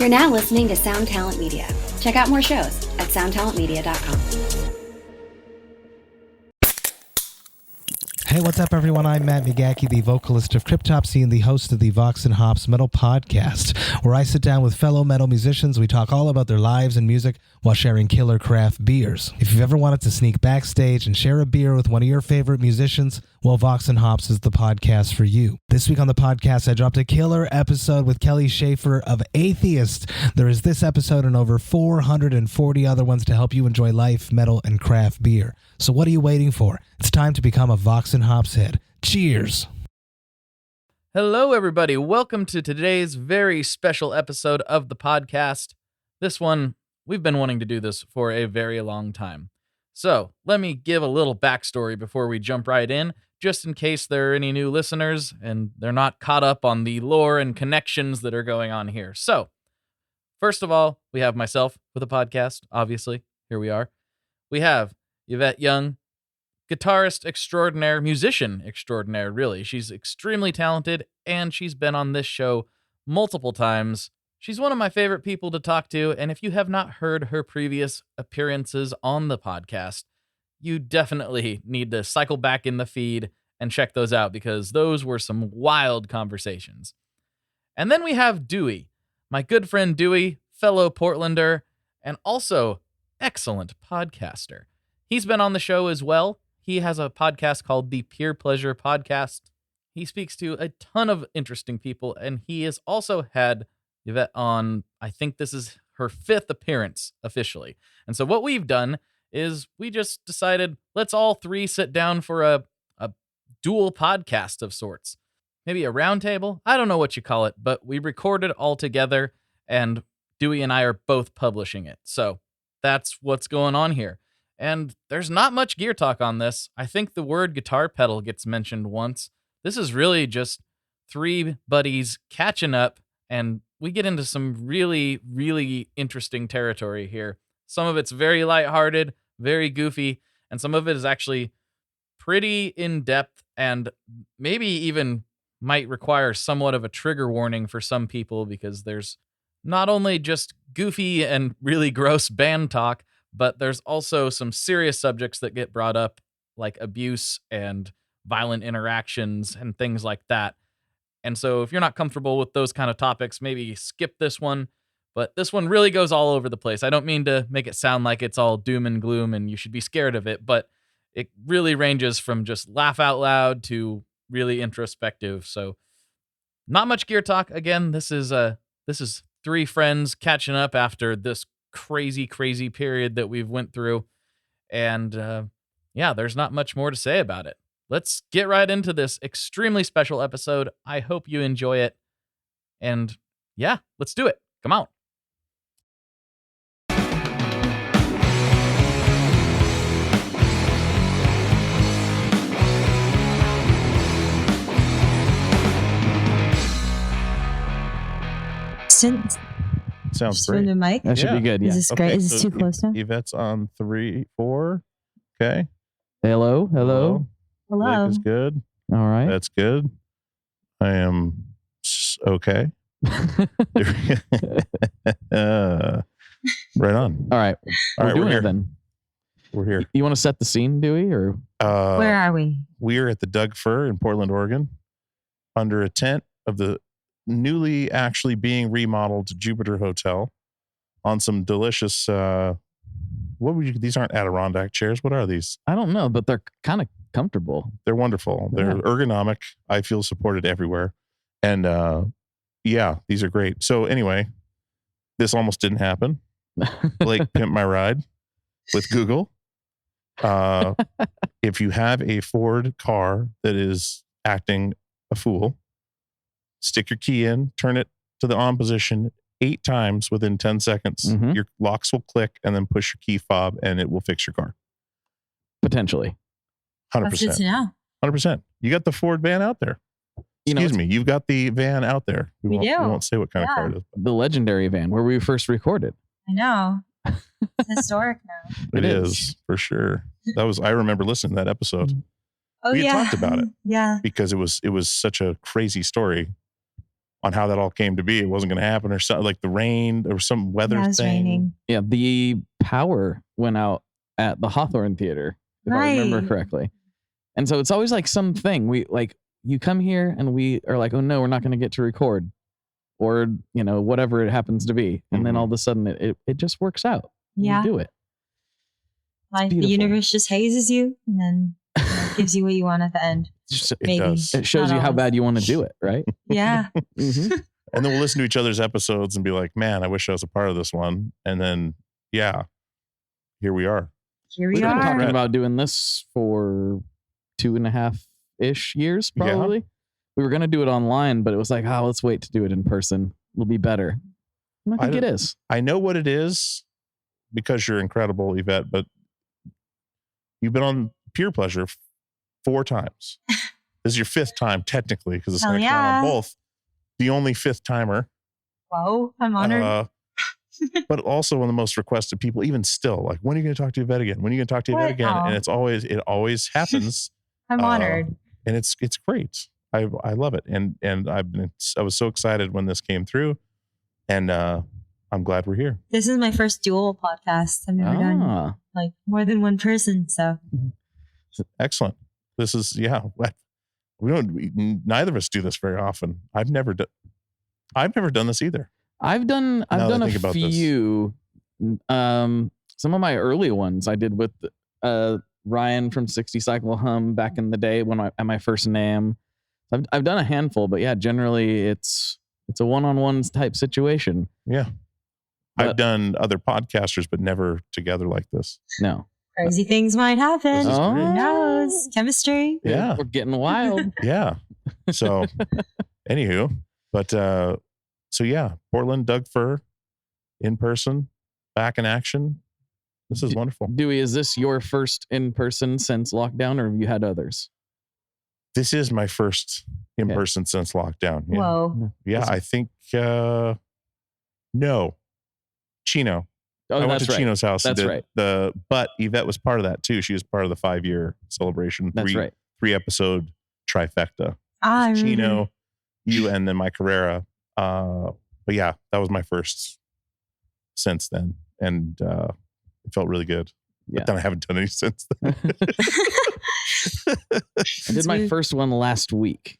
You're now listening to Sound Talent Media. Check out more shows at soundtalentmedia.com. Hey, what's up, everyone? I'm Matt McGachy, the vocalist of Cryptopsy and the host of the Vox and Hops Metal Podcast, where I sit down with fellow metal musicians. We talk all about their lives and music while sharing killer craft beers. If you've ever wanted to sneak backstage and share a beer with one of your favorite musicians, well, Vox and Hops is the podcast for you. This week on the podcast, I dropped a killer episode with Kelly Schaefer of Atheist. There is this episode and over 440 other ones to help you enjoy life, metal, and craft beer. So what are you waiting for? It's time to become a Vox and Hops head. Cheers! Hello, everybody. Welcome to today's very special episode of the podcast. This one, we've been wanting to do this for a very long time. So let me give a little backstory before we jump right in, just in case there are any new listeners and they're not caught up on the lore and connections that are going on here. So, first of all, we have myself with a podcast, obviously. Here we are. We have Yvette Young, guitarist extraordinaire, musician extraordinaire, really. She's extremely talented, and she's been on this show multiple times. She's one of my favorite people to talk to, and if you have not heard her previous appearances on the podcast, you definitely need to cycle back in the feed and check those out, because those were some wild conversations. And then we have Dewey, my good friend Dewey, fellow Portlander, and also excellent podcaster. He's been on the show as well. He has a podcast called the Peer Pleasure Podcast. He speaks to a ton of interesting people, and he has also had Yvette on, I think this is her 5th appearance officially. And so what we've done is we just decided, let's all three sit down for a dual podcast of sorts. Maybe a round table? I don't know what you call it, but we record it all together, and Dewey and I are both publishing it. So that's what's going on here. And there's not much gear talk on this. I think the word guitar pedal gets mentioned once. This is really just three buddies catching up, and we get into some really, really interesting territory here. Some of it's very lighthearted, very goofy, and some of it is actually pretty in-depth and maybe even might require somewhat of a trigger warning for some people, because there's not only just goofy and really gross band talk, but there's also some serious subjects that get brought up, like abuse and violent interactions and things like that. And so if you're not comfortable with those kind of topics, maybe skip this one. But this one really goes all over the place. I don't mean to make it sound like it's all doom and gloom and you should be scared of it, but it really ranges from just laugh out loud to really introspective. So not much gear talk. Again, this is three friends catching up after this crazy period that we've went through. And yeah, there's not much more to say about it. Let's get right into this extremely special episode. I hope you enjoy it. And yeah, let's do it. Come on. Sounds great. The mic? That should be good. Yeah. Is this great? Is this too close now? Yvette's on 3, 4. Okay. Hello. Hello. Blake is good. All right. That's good. I am okay. Right on. All right. We're doing here. it then. We're here. You want to set the scene, Dewey, or? Where are we? We're at the Doug Fir in Portland, Oregon, under a tent of the newly actually being remodeled Jupiter Hotel on some delicious, these aren't Adirondack chairs. What are these? I don't know, but they're kind of comfortable. They're wonderful. They're ergonomic. I feel supported everywhere. And yeah, these are great. So anyway, this almost didn't happen. Blake pimped my ride with Google. If you have a Ford car that is acting a fool, stick your key in, turn it to the on position 8 times within 10 seconds. Mm-hmm. Your locks will click, and then push your key fob and it will fix your car. Potentially. 100%. That's good to know. 100%. You got the Ford van out there. Excuse me. You've got the van out there. We won't say what kind of car it is. The legendary van where we first recorded. I know. It's historic now. It is for sure. I remember listening to that episode. Oh, we had talked about it. Yeah. Because it was such a crazy story. on how that all came to be. It wasn't going to happen or something, like the rain, there was some weather Yeah, it was thing. raining. Yeah, the power went out at the Hawthorne Theater, if I remember correctly. And so it's always like something. We like, you come here and we are like, oh no, we're not going to get to record. Or, you know, whatever it happens to be. And then all of a sudden it just works out. Yeah. You do it. Like the universe just hazes you and then gives you what you want at the end. It does. It shows Not you how always. bad you want to do it, right? Yeah. Mm-hmm. And then we'll listen to each other's episodes and be like, man, I wish I was a part of this one. And then, yeah, here we are. Here We've we been talking are. about doing this for 2.5-ish years, probably. Yeah. We were going to do it online, but it was like, oh, let's wait to do it in person. It'll be better. And I think it is. I know what it is because you're incredible, Yvette, but you've been on Peer Pleasure 4 times. This is your 5th time, technically, because it's going to count on both. The only 5th timer. Whoa, I'm honored. But also one of the most requested people, even still, like, when are you going to talk to Yvette again? When are you going to talk to Yvette again? And it always happens. I'm honored. And it's great. I love it. And I was so excited when this came through, and I'm glad we're here. This is my first dual podcast. I've never done like more than one person. So excellent. This is, neither of us do this very often. I've never done this either. I've done a few. Some of my early ones I did with Ryan from 60 Cycle Hum back in the day when at my first NAMM. I've done a handful, but yeah, generally it's a one-on-one type situation. Yeah. But I've done other podcasters, but never together like this. No. Crazy things might happen. Oh. Who knows? Chemistry. Yeah. We're getting wild. Yeah. So, anywho, but so yeah, Portland, Doug Fir, in person, back in action. This is wonderful. Dewey, is this your first in person since lockdown, or have you had others? This is my first in person since lockdown. Yeah. Whoa. Yeah, I think no. Chino. Oh, I went to Chino's house. That's right. But Yvette was part of that too. She was part of the 5-year celebration. That's right. 3-episode trifecta. I remember. Chino, you, and then Mike Carrera. But yeah, that was my first since then, and it felt really good. Yeah. But then I haven't done any since then. I did my first one last week,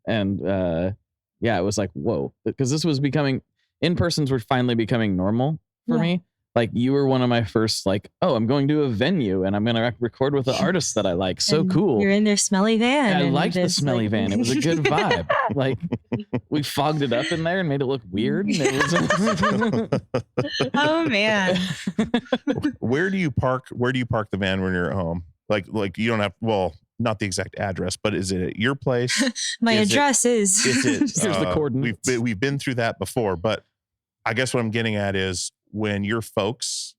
and it was like, whoa, because this was becoming, in-persons were finally becoming normal for me. Like, you were one of my first, like, oh, I'm going to a venue and I'm going to record with an artist that I like. So And cool. You're in their smelly van. I liked the smelly van. It was a good vibe. Like, we fogged it up in there and made it look weird. And it was Oh man. Where do you park the van when you're at home? Like you don't have, well, not the exact address, but is it at your place? My address is. Here's the coordinates. We've been through that before, but I guess what I'm getting at is, when your folks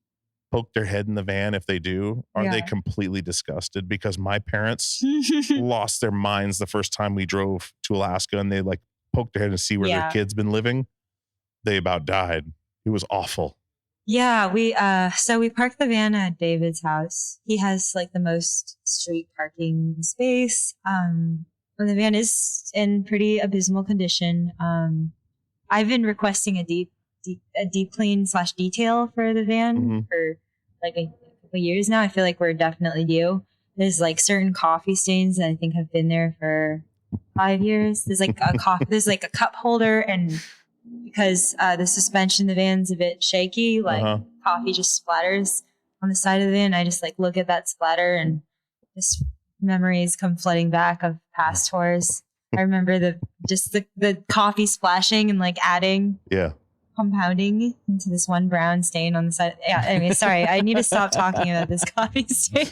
poke their head in the van, if they do, are they completely disgusted? Because my parents lost their minds the first time we drove to Alaska, and they like poked their head to see where their kid's been living. They about died. It was awful. Yeah, we parked the van at David's house. He has like the most street parking space. And the van is in pretty abysmal condition. I've been requesting a deep clean / detail for the van for like a couple of years now. I feel like we're definitely due. There's like certain coffee stains that I think have been there for 5 years. There's like there's like a cup holder, and because the suspension in the van's a bit shaky, like coffee just splatters on the side of the van. I just like look at that splatter and just memories come flooding back of past tours. I remember the coffee splashing and like adding. Yeah. Compounding into this one brown stain on the side. Yeah, anyway, sorry. I need to stop talking about this coffee stain.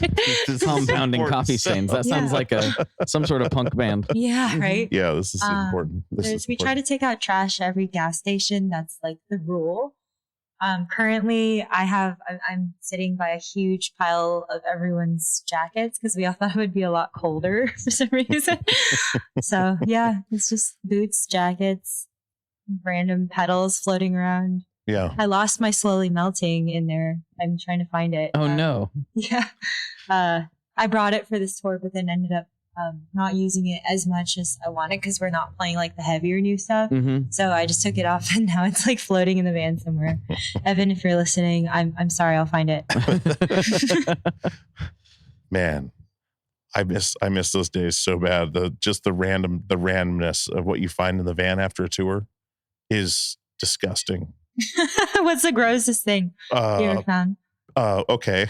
Compounding coffee stains. That sounds like some sort of punk band. Yeah, right? Yeah, this is important. We try to take out trash at every gas station. That's like the rule. Currently, I'm sitting by a huge pile of everyone's jackets because we all thought it would be a lot colder for some reason. So yeah, it's just boots, jackets, random petals floating around. Yeah. I lost my slowly melting in there. I'm trying to find it. Oh no. Yeah. I brought it for this tour, but then ended up not using it as much as I wanted because we're not playing like the heavier new stuff. Mm-hmm. So I just took it off and now it's like floating in the van somewhere. Evan, if you're listening, I'm sorry, I'll find it. Man, I miss those days so bad. The randomness of what you find in the van after a tour is disgusting. What's the grossest thing you ever found? Okay.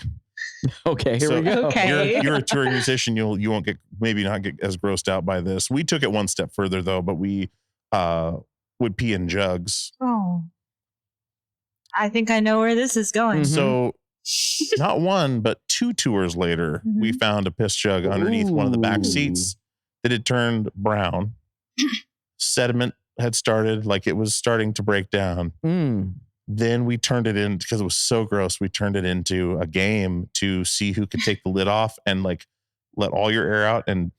Okay, here we go. Okay. You're a touring musician. You won't not get as grossed out by this. We took it one step further though, but we would pee in jugs. Oh, I think I know where this is going. Mhm. So not one, but 2 tours later, we found a piss jug underneath one of the back seats that had turned brown. Sediment had started, like it was starting to break down. Then we turned it in, because it was so gross, we turned it into a game to see who could take the lid off and like let all your air out and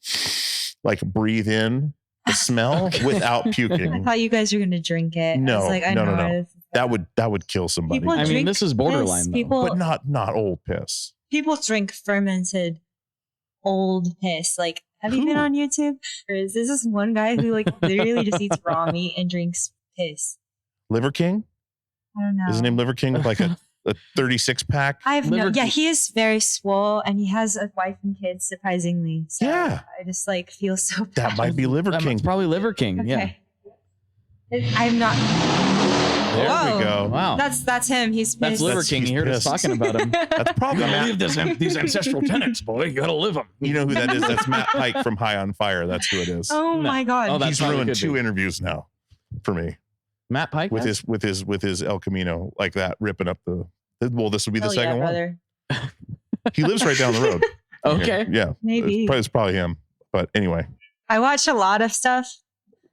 like breathe in the smell without puking. I thought you guys were going to drink it. No, I was like, I know no. where this is going. That would kill somebody. People I mean, drink this is borderline, piss. though. But not old piss. People drink fermented old piss. Like, have you been Who? on YouTube? Or is this one guy who like literally just eats raw meat and drinks piss? Liver King? I don't know. Is his name Liver King with like a 36 pack? I have Liver yeah, King. he is very swole and he has a wife and kids, surprisingly. So Yeah. I just like feel so bad. That might be Liver King. It's probably Liver King. Yeah. Okay. I'm not. There Whoa. we go. Wow. That's him. He's That's pissed. Liver That's- King. he's You heard us pissed. talking about him. That's probably Matt. these ancestral tenets, boy. You gotta live them. You know who that is? That's Matt Pike from High on Fire. That's who it is. Oh No. my god. Oh, that- He's probably ruined could 2 be. interviews now for me Matt Pike with has? his El Camino like that, ripping up the. Well, this would be the Hell yeah, second one. brother. He lives right down the road. Okay. Yeah, Maybe. it's probably him. But anyway, I watch a lot of stuff.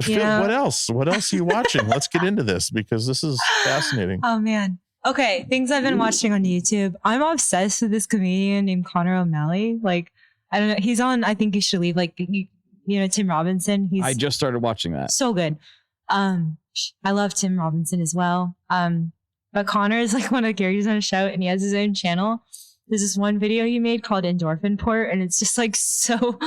Phil, Yeah. what else? What else are you watching? Let's get into this because this is fascinating. Oh man. Okay, things I've been watching on YouTube. I'm obsessed with this comedian named Connor O'Malley. Like, I don't know. He's on I Think You Should Leave. Like, you know, Tim Robinson. He's I just started watching that. so good. I love Tim Robinson as well. But Connor is like one of the characters on a show and he has his own channel. There's this one video he made called Endorphin Port and it's just like so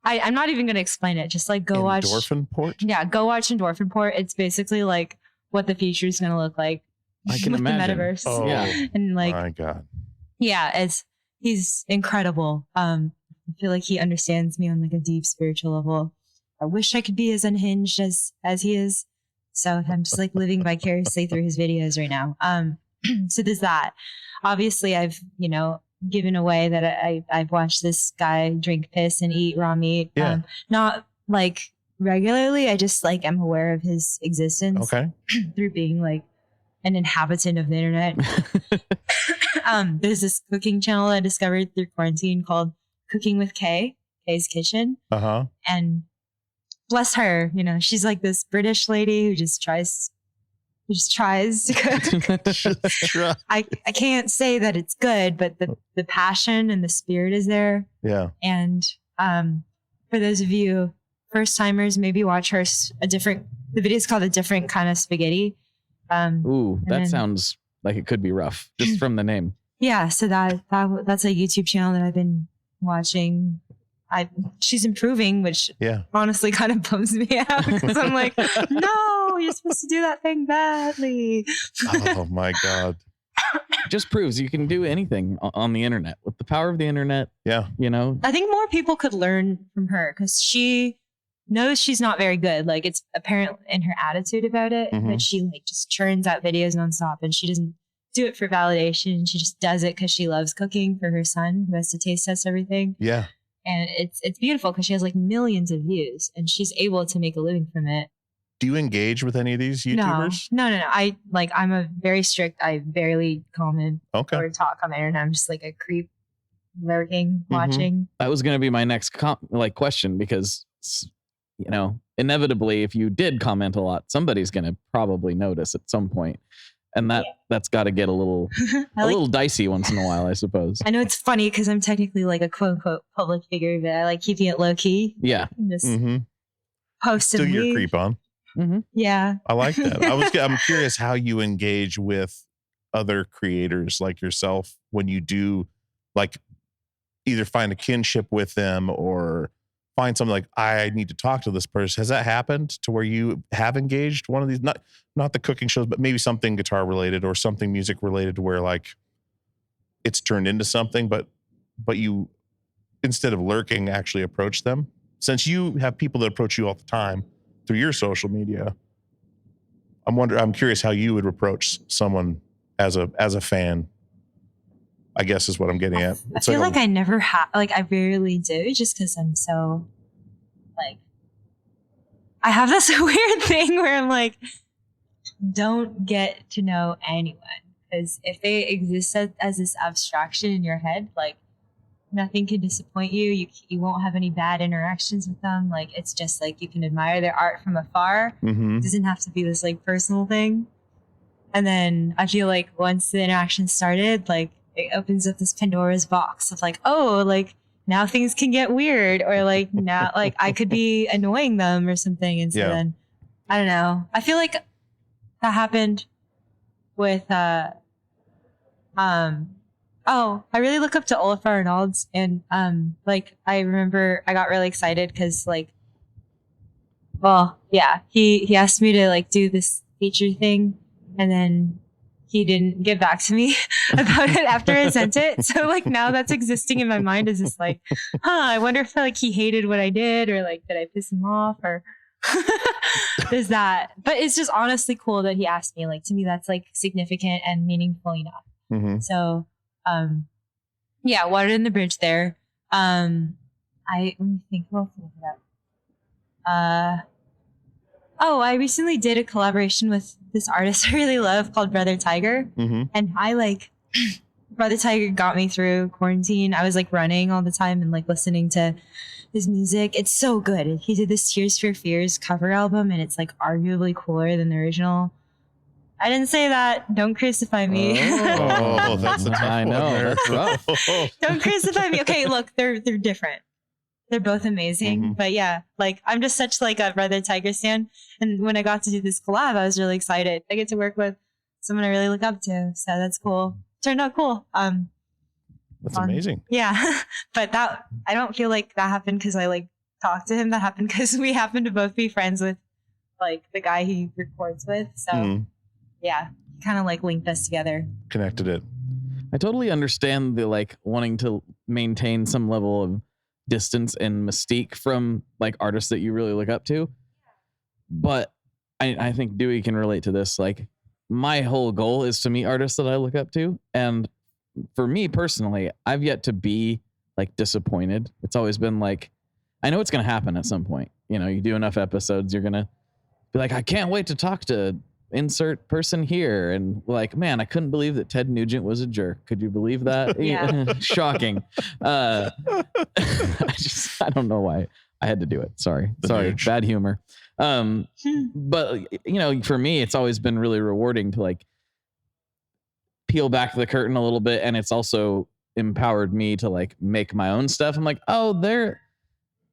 I'm not even gonna explain it. Just like go watch Endorphin Port. Yeah, go watch Endorphin Port. It's basically like what the future is gonna look like I can with imagine. the metaverse. Oh, Yeah. And like my God. yeah, he's incredible. I feel like he understands me on like a deep spiritual level. I wish I could be as unhinged as he is. So I'm just like living vicariously through his videos right now. So there's that. Obviously, I've given away that I've watched this guy drink piss and eat raw meat. Yeah. Not like regularly. I just like am aware of his existence Okay. through being like an inhabitant of the internet. There's this cooking channel I discovered through quarantine called Cooking with Kay's Kitchen. Uh-huh. And bless her, she's like this British lady who just tries to cook. I can't say that it's good, but the passion and the spirit is there. Yeah. And for those of you first timers, maybe watch her the video is called A Different Kind of Spaghetti. Ooh, that then- sounds like it could be rough just from the name. Yeah, so that's a YouTube channel that I've been watching. She's improving, which Yeah. honestly kind of bums me out because I'm like, no, you're supposed to do that thing badly. Oh my God. Just proves you can do anything on the internet with the power of the internet. Yeah. I think more people could learn from her because she knows she's not very good. Like it's apparent in her attitude about it, Mhm. but she like just churns out videos nonstop and she doesn't do it for validation. She just does it because she loves cooking for her son who has to taste test everything. Yeah. And it's beautiful because she has like millions of views and she's able to make a living from it. Do you engage with any of these YouTubers? No. I'm a very strict. I barely comment Okay. or talk on the internet. I'm just like a creep lurking, Mhm. watching. That was going to be my next question because, inevitably, if you did comment a lot, somebody's going to probably notice at some point. And that's got to get a little little dicey once in a while, I suppose. I know it's funny because I'm technically like a quote unquote public figure, but I like keeping it low key. Yeah. And just Mm-hmm. post and Still your leave. creep on. Mm-hmm. Yeah. I like that. I'm curious how you engage with other creators like yourself when you do like either find a kinship with them or find something like, I need to talk to this person. Has that happened to where you have engaged one of these, not the cooking shows, but maybe something guitar related or something music related, to where like it's turned into something, but you, instead of lurking, actually approach them? Since you have people that approach you all the time through your social media, I'm curious how you would approach someone as a fan, I guess is what I'm getting at. I feel like I never have, like I rarely do, just because I'm so, like, I have this weird thing where I'm like, don't get to know anyone, because if they exist as this abstraction in your head, like nothing can disappoint you. You won't have any bad interactions with them. Like, it's just like you can admire their art from afar. Mm-hmm. It doesn't have to be this like personal thing. And then I feel like once the interaction started, like it opens up this Pandora's box of like, oh, like now things can get weird, or like now like I could be annoying them or something. And so then I don't know. I feel like that happened with I really look up to Olafur Arnalds, and like I remember I got really excited because like, well, yeah, he asked me to like do this feature thing, and then he didn't get back to me about it after I sent it. So like now that's existing in my mind as this like, I wonder if like he hated what I did, or like did I piss him off, or there's that. But it's just honestly cool that he asked me. Like, to me that's like significant and meaningful enough. Mm-hmm. So yeah, water in the bridge there. Let me think, what else did I hit up? I recently did a collaboration with this artist I really love called Brother Tiger. Mm-hmm. And I like, Brother Tiger got me through quarantine. I was like running all the time and like listening to his music. It's so good. He did this Tears for Fears cover album, and it's like arguably cooler than the original. I didn't say that. Don't crucify me. Oh, that's a tough I one know, there. that's rough. Don't crucify me. Okay, look, they're different. They're both amazing. Mm-hmm. But yeah, like I'm just such like a Brother Tiger stan. And when I got to do this collab, I was really excited. I get to work with someone I really look up to. So that's cool. Turned out cool. That's amazing. Yeah. But that, I don't feel like that happened because I like talked to him. That happened because we happen to both be friends with like the guy he records with. So yeah, kind of like linked us together. Connected it. I totally understand the like wanting to maintain some level of distance and mystique from like artists that you really look up to. But I think Dewey can relate to this. Like, my whole goal is to meet artists that I look up to. And for me personally, I've yet to be like disappointed. It's always been like, I know it's going to happen at some point. You know, you do enough episodes, you're going to be like, I can't wait to talk to insert person here. And like, man, I couldn't believe that Ted Nugent was a jerk. Could you believe that? Yeah. Shocking. I don't know why I had to do it. Sorry. Bad humor. But you know, for me, it's always been really rewarding to like peel back the curtain a little bit. And it's also empowered me to like make my own stuff. I'm like, oh, they're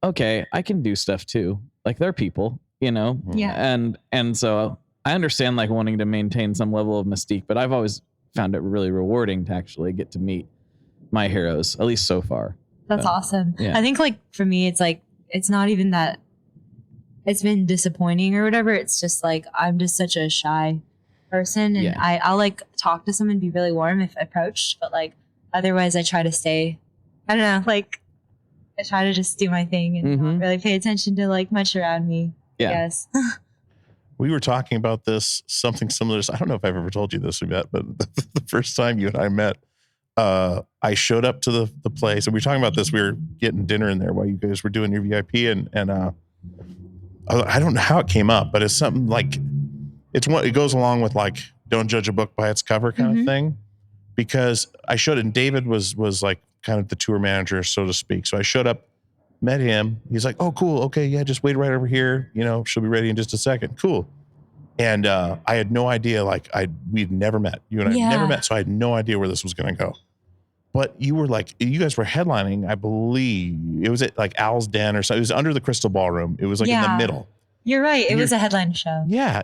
okay. I can do stuff too. Like, they're people, you know? Yeah. And so I understand like wanting to maintain some level of mystique, but I've always found it really rewarding to actually get to meet my heroes, at least so far. That's awesome. Yeah. I think like for me, it's like, it's not even that it's been disappointing or whatever. It's just like, I'm just such a shy person, and I'll like talk to someone, be really warm if approached, but like otherwise I try to stay, I don't know, like I try to just do my thing and not really pay attention to like much around me. Yeah. Yes. We were talking about this, something similar. I don't know if I've ever told you this, Yvette, but the first time you and I met, I showed up to the place, and we were talking about this. We were getting dinner in there while you guys were doing your VIP, and I don't know how it came up, but it's something like, it goes along with like, don't judge a book by its cover kind of thing. Because I showed it, and David was like kind of the tour manager, so to speak. So I showed up, met him. He's like, oh, cool. Okay. Yeah. Just wait right over here. You know, she'll be ready in just a second. Cool. And I had no idea, like we'd never met. You and I had never met. So I had no idea where this was going to go. But you guys were headlining, I believe. It was at like Al's Den or something. It was under the Crystal Ballroom. It was like in the middle. You're right. It was a headline show. Yeah.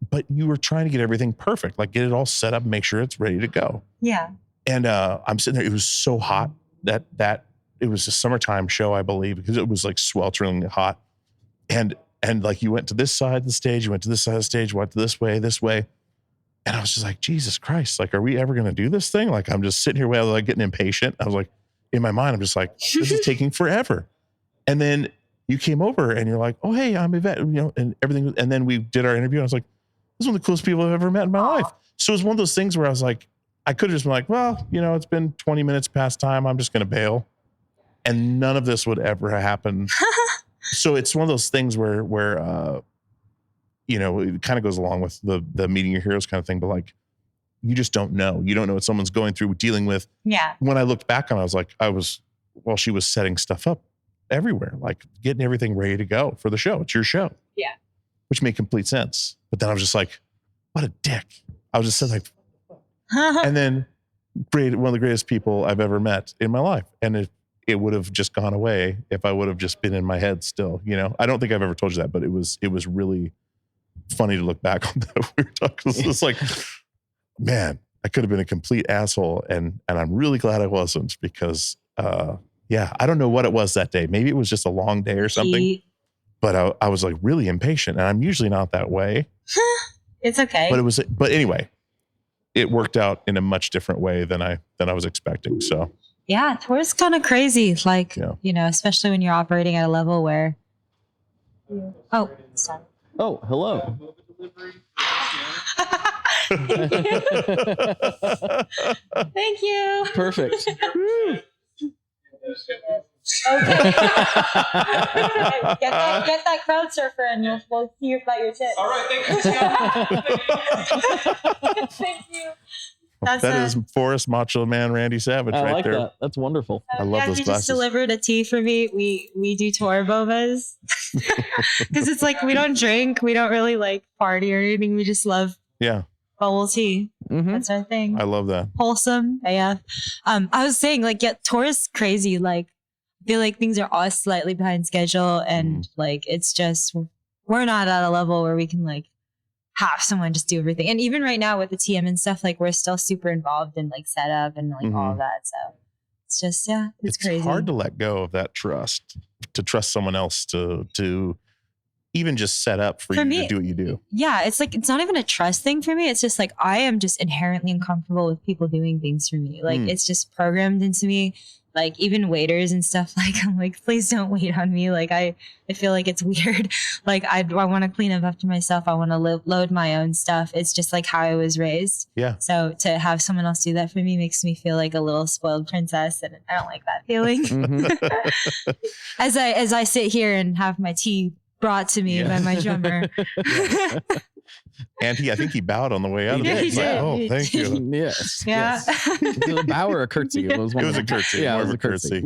But you were trying to get everything perfect, like get it all set up, make sure it's ready to go. Yeah. And I'm sitting there. It was so hot that it was a summertime show, I believe, because it was like sweltering hot. And like you went to this side of the stage, you went to this side of the stage, went to this way. And I was just like, Jesus Christ, like, are we ever going to do this thing? Like, I'm just sitting here, like getting impatient. I was like, in my mind, I'm just like, this is taking forever. And then you came over and you're like, oh, hey, I'm Yvette, and everything. And then we did our interview. And I was like, this is one of the coolest people I've ever met in my life. So it was one of those things where I was like, I could have just been like, well, it's been 20 minutes past time. I'm just going to bail. And none of this would ever happen. So it's one of those things where it kind of goes along with the meeting your heroes kind of thing, but like, you just don't know. You don't know what someone's going through, dealing with. Yeah. When I looked back on it, she was setting stuff up everywhere, like getting everything ready to go for the show. It's your show. Yeah. Which made complete sense. But then I was just like, what a dick. I was just sitting like, and then one of the greatest people I've ever met in my life. And it would have just gone away if I would have just been in my head still, I don't think I've ever told you that, but it was really funny to look back on that. We were talking, it's like, man, I could have been a complete asshole. And I'm really glad I wasn't, because, I don't know what it was that day. Maybe it was just a long day or something, but I was like really impatient, and I'm usually not that way. It's okay. But anyway, it worked out in a much different way than I was expecting. So yeah, tour's kind of crazy. Like, especially when you're operating at a level where, oh, sorry. Oh, hello. Thank you. Perfect. Okay. get that crowd surfer and we'll see about your tip. All right, thank you. Thank you. That is Forrest Macho Man Randy Savage I right like there. that. That's wonderful. I love those he glasses. just delivered a tea for me. We do tour bobas because it's like we don't drink, we don't really like party or anything. We just love bubble tea. Mm-hmm. That's our thing. I love that. Wholesome AF. I was saying, like, tour is crazy. Like, I feel like things are all slightly behind schedule, and like it's just we're not at a level where we can like have someone just do everything. And even right now with the TM and stuff, like we're still super involved in like setup and like all of that. So it's just it's crazy. It's hard to let go of that trust, to trust someone else to even just set up for you to do what you do. Yeah, it's like it's not even a trust thing for me. It's just like I am just inherently uncomfortable with people doing things for me. Like it's just programmed into me. Like even waiters and stuff, like I'm like, please don't wait on me. Like I feel like it's weird. Like I want to clean up after myself. I want to load my own stuff. It's just like how I was raised. Yeah. So to have someone else do that for me makes me feel like a little spoiled princess, and I don't like that feeling. As I sit here and have my tea brought to me by my drummer. And I think he bowed on the way out. He did. Like, oh, thank you. Yes. Yeah. Yes. A bow or a curtsy? It was a curtsy. Yeah, more it was of a curtsy.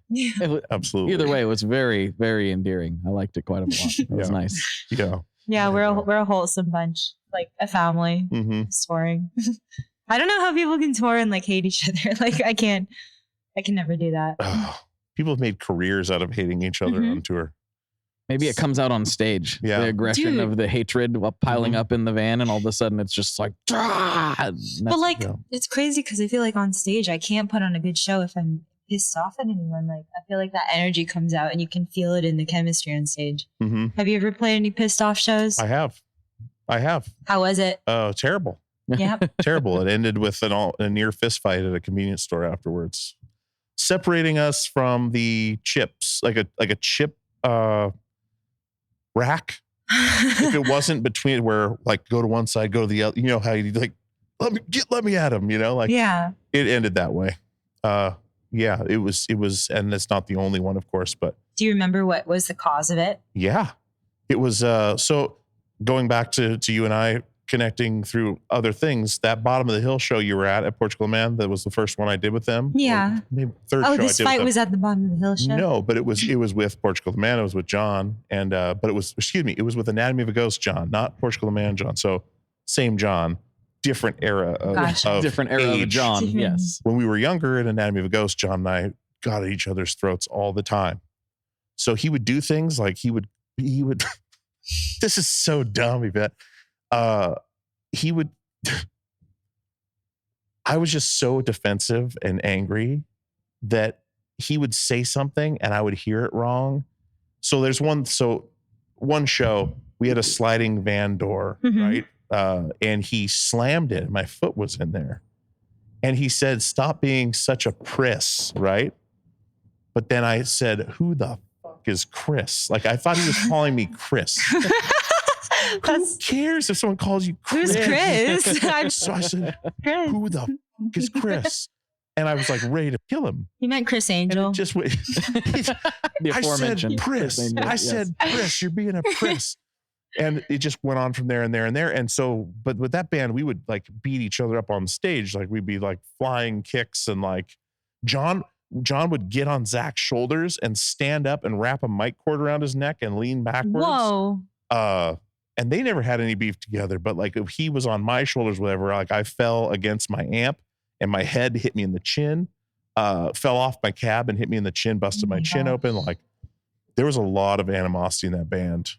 Yeah. Absolutely. Either way, it was very, very endearing. I liked it quite a lot. It was nice. Yeah. Yeah, we're a wholesome bunch, like a family. Touring. I don't know how people can tour and like hate each other. Like I can never do that. People have made careers out of hating each other on tour. Maybe it comes out on stage. Yeah. The aggression of the hatred piling up in the van, and all of a sudden it's just like, but like it's crazy because I feel like on stage I can't put on a good show if I'm pissed off at anyone. Like I feel like that energy comes out and you can feel it in the chemistry on stage. Have you ever played any pissed off shows? I have. How was it? Oh, terrible. Yep. Terrible. It ended with a near fist fight at a convenience store afterwards, separating us from the chips, like a chip rack. If it wasn't between where like go to one side, go to the other, you know how you like let me at him, like it ended that way. It was, and it's not the only one, of course, but do you remember what was the cause of it? Yeah, it was so going back to you and I connecting through other things, that Bottom of the Hill show you were at Portugal Man, that was the first one I did with them. Yeah. Maybe third show this fight was at the Bottom of the Hill show? No, but it was with Portugal the Man. It was with John, and but it was with Anatomy of a Ghost John, not Portugal the Man John. So same John, different era of different era age. of John. Yes. When we were younger in Anatomy of a Ghost, John and I got at each other's throats all the time. So he would do things like he would this is so dumb, Yvette. He would, I was just so defensive and angry that he would say something and I would hear it wrong. So there's one show, we had a sliding van door, right? And he slammed it. My foot was in there. And he said, "Stop being such a priss," right? But then I said, "Who the fuck is Chris?" Like, I thought he was calling me Chris. Who cares if someone calls you Chris? Who's Chris? So I said, Chris. "Who the fuck is Chris?" And I was like ready to kill him. You meant Chris Angel. And it just went. The I said, aforementioned Chris. I said, Chris, you're being a Chris. And it just went on from there and there and there. And so, but with that band, we would like beat each other up on stage. Like we'd be like flying kicks, and like John would get on Zach's shoulders and stand up and wrap a mic cord around his neck and lean backwards. Whoa. And they never had any beef together, but like if he was on my shoulders, whatever, like I fell against my amp and my head hit me in the chin, fell off my cab and hit me in the chin, busted my chin open. Like there was a lot of animosity in that band.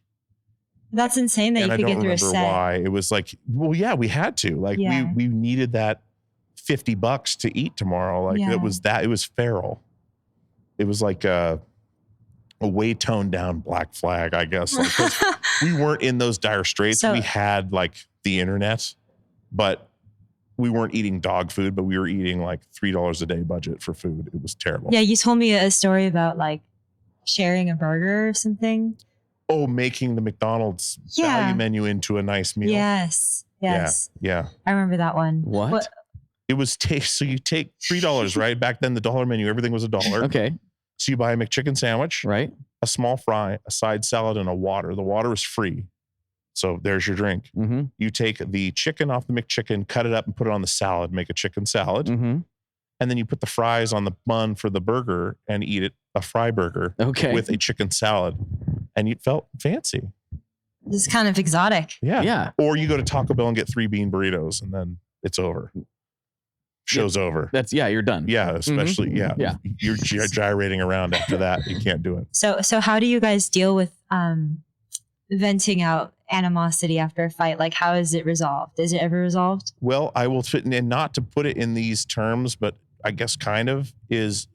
That's insane that you could get through a set. I don't remember why. It was like, well, yeah, we had to. Like we needed that $50 to eat tomorrow. Like it was feral. It was like a way toned down Black Flag, I guess. Like, 'cause we weren't in those dire straits. We had like the internet, but we weren't eating dog food, but we were eating like $3 a day budget for food. It was terrible. Yeah, you told me a story about like sharing a burger or something. Oh, making the McDonald's value menu into a nice meal. Yes. Yeah. I remember that one. What? It was so you take $3, right? Back then, the dollar menu, everything was $1. Okay. So you buy a McChicken sandwich, right? A small fry, a side salad, and a water. The water is free. So there's your drink. Mm-hmm. You take the chicken off the McChicken, cut it up and put it on the salad, make a chicken salad. Mm-hmm. And then you put the fries on the bun for the burger and eat it, a fry burger with a chicken salad. And you felt fancy. It's kind of exotic. Yeah. Or you go to Taco Bell and get 3 bean burritos and then it's over. Show's over. You're done. Yeah, especially, You're gyrating around after that. You can't do it. So how do you guys deal with venting out animosity after a fight? Like, how is it resolved? Is it ever resolved? Well, I will fit in, and not to put it in these terms, but I guess kind of is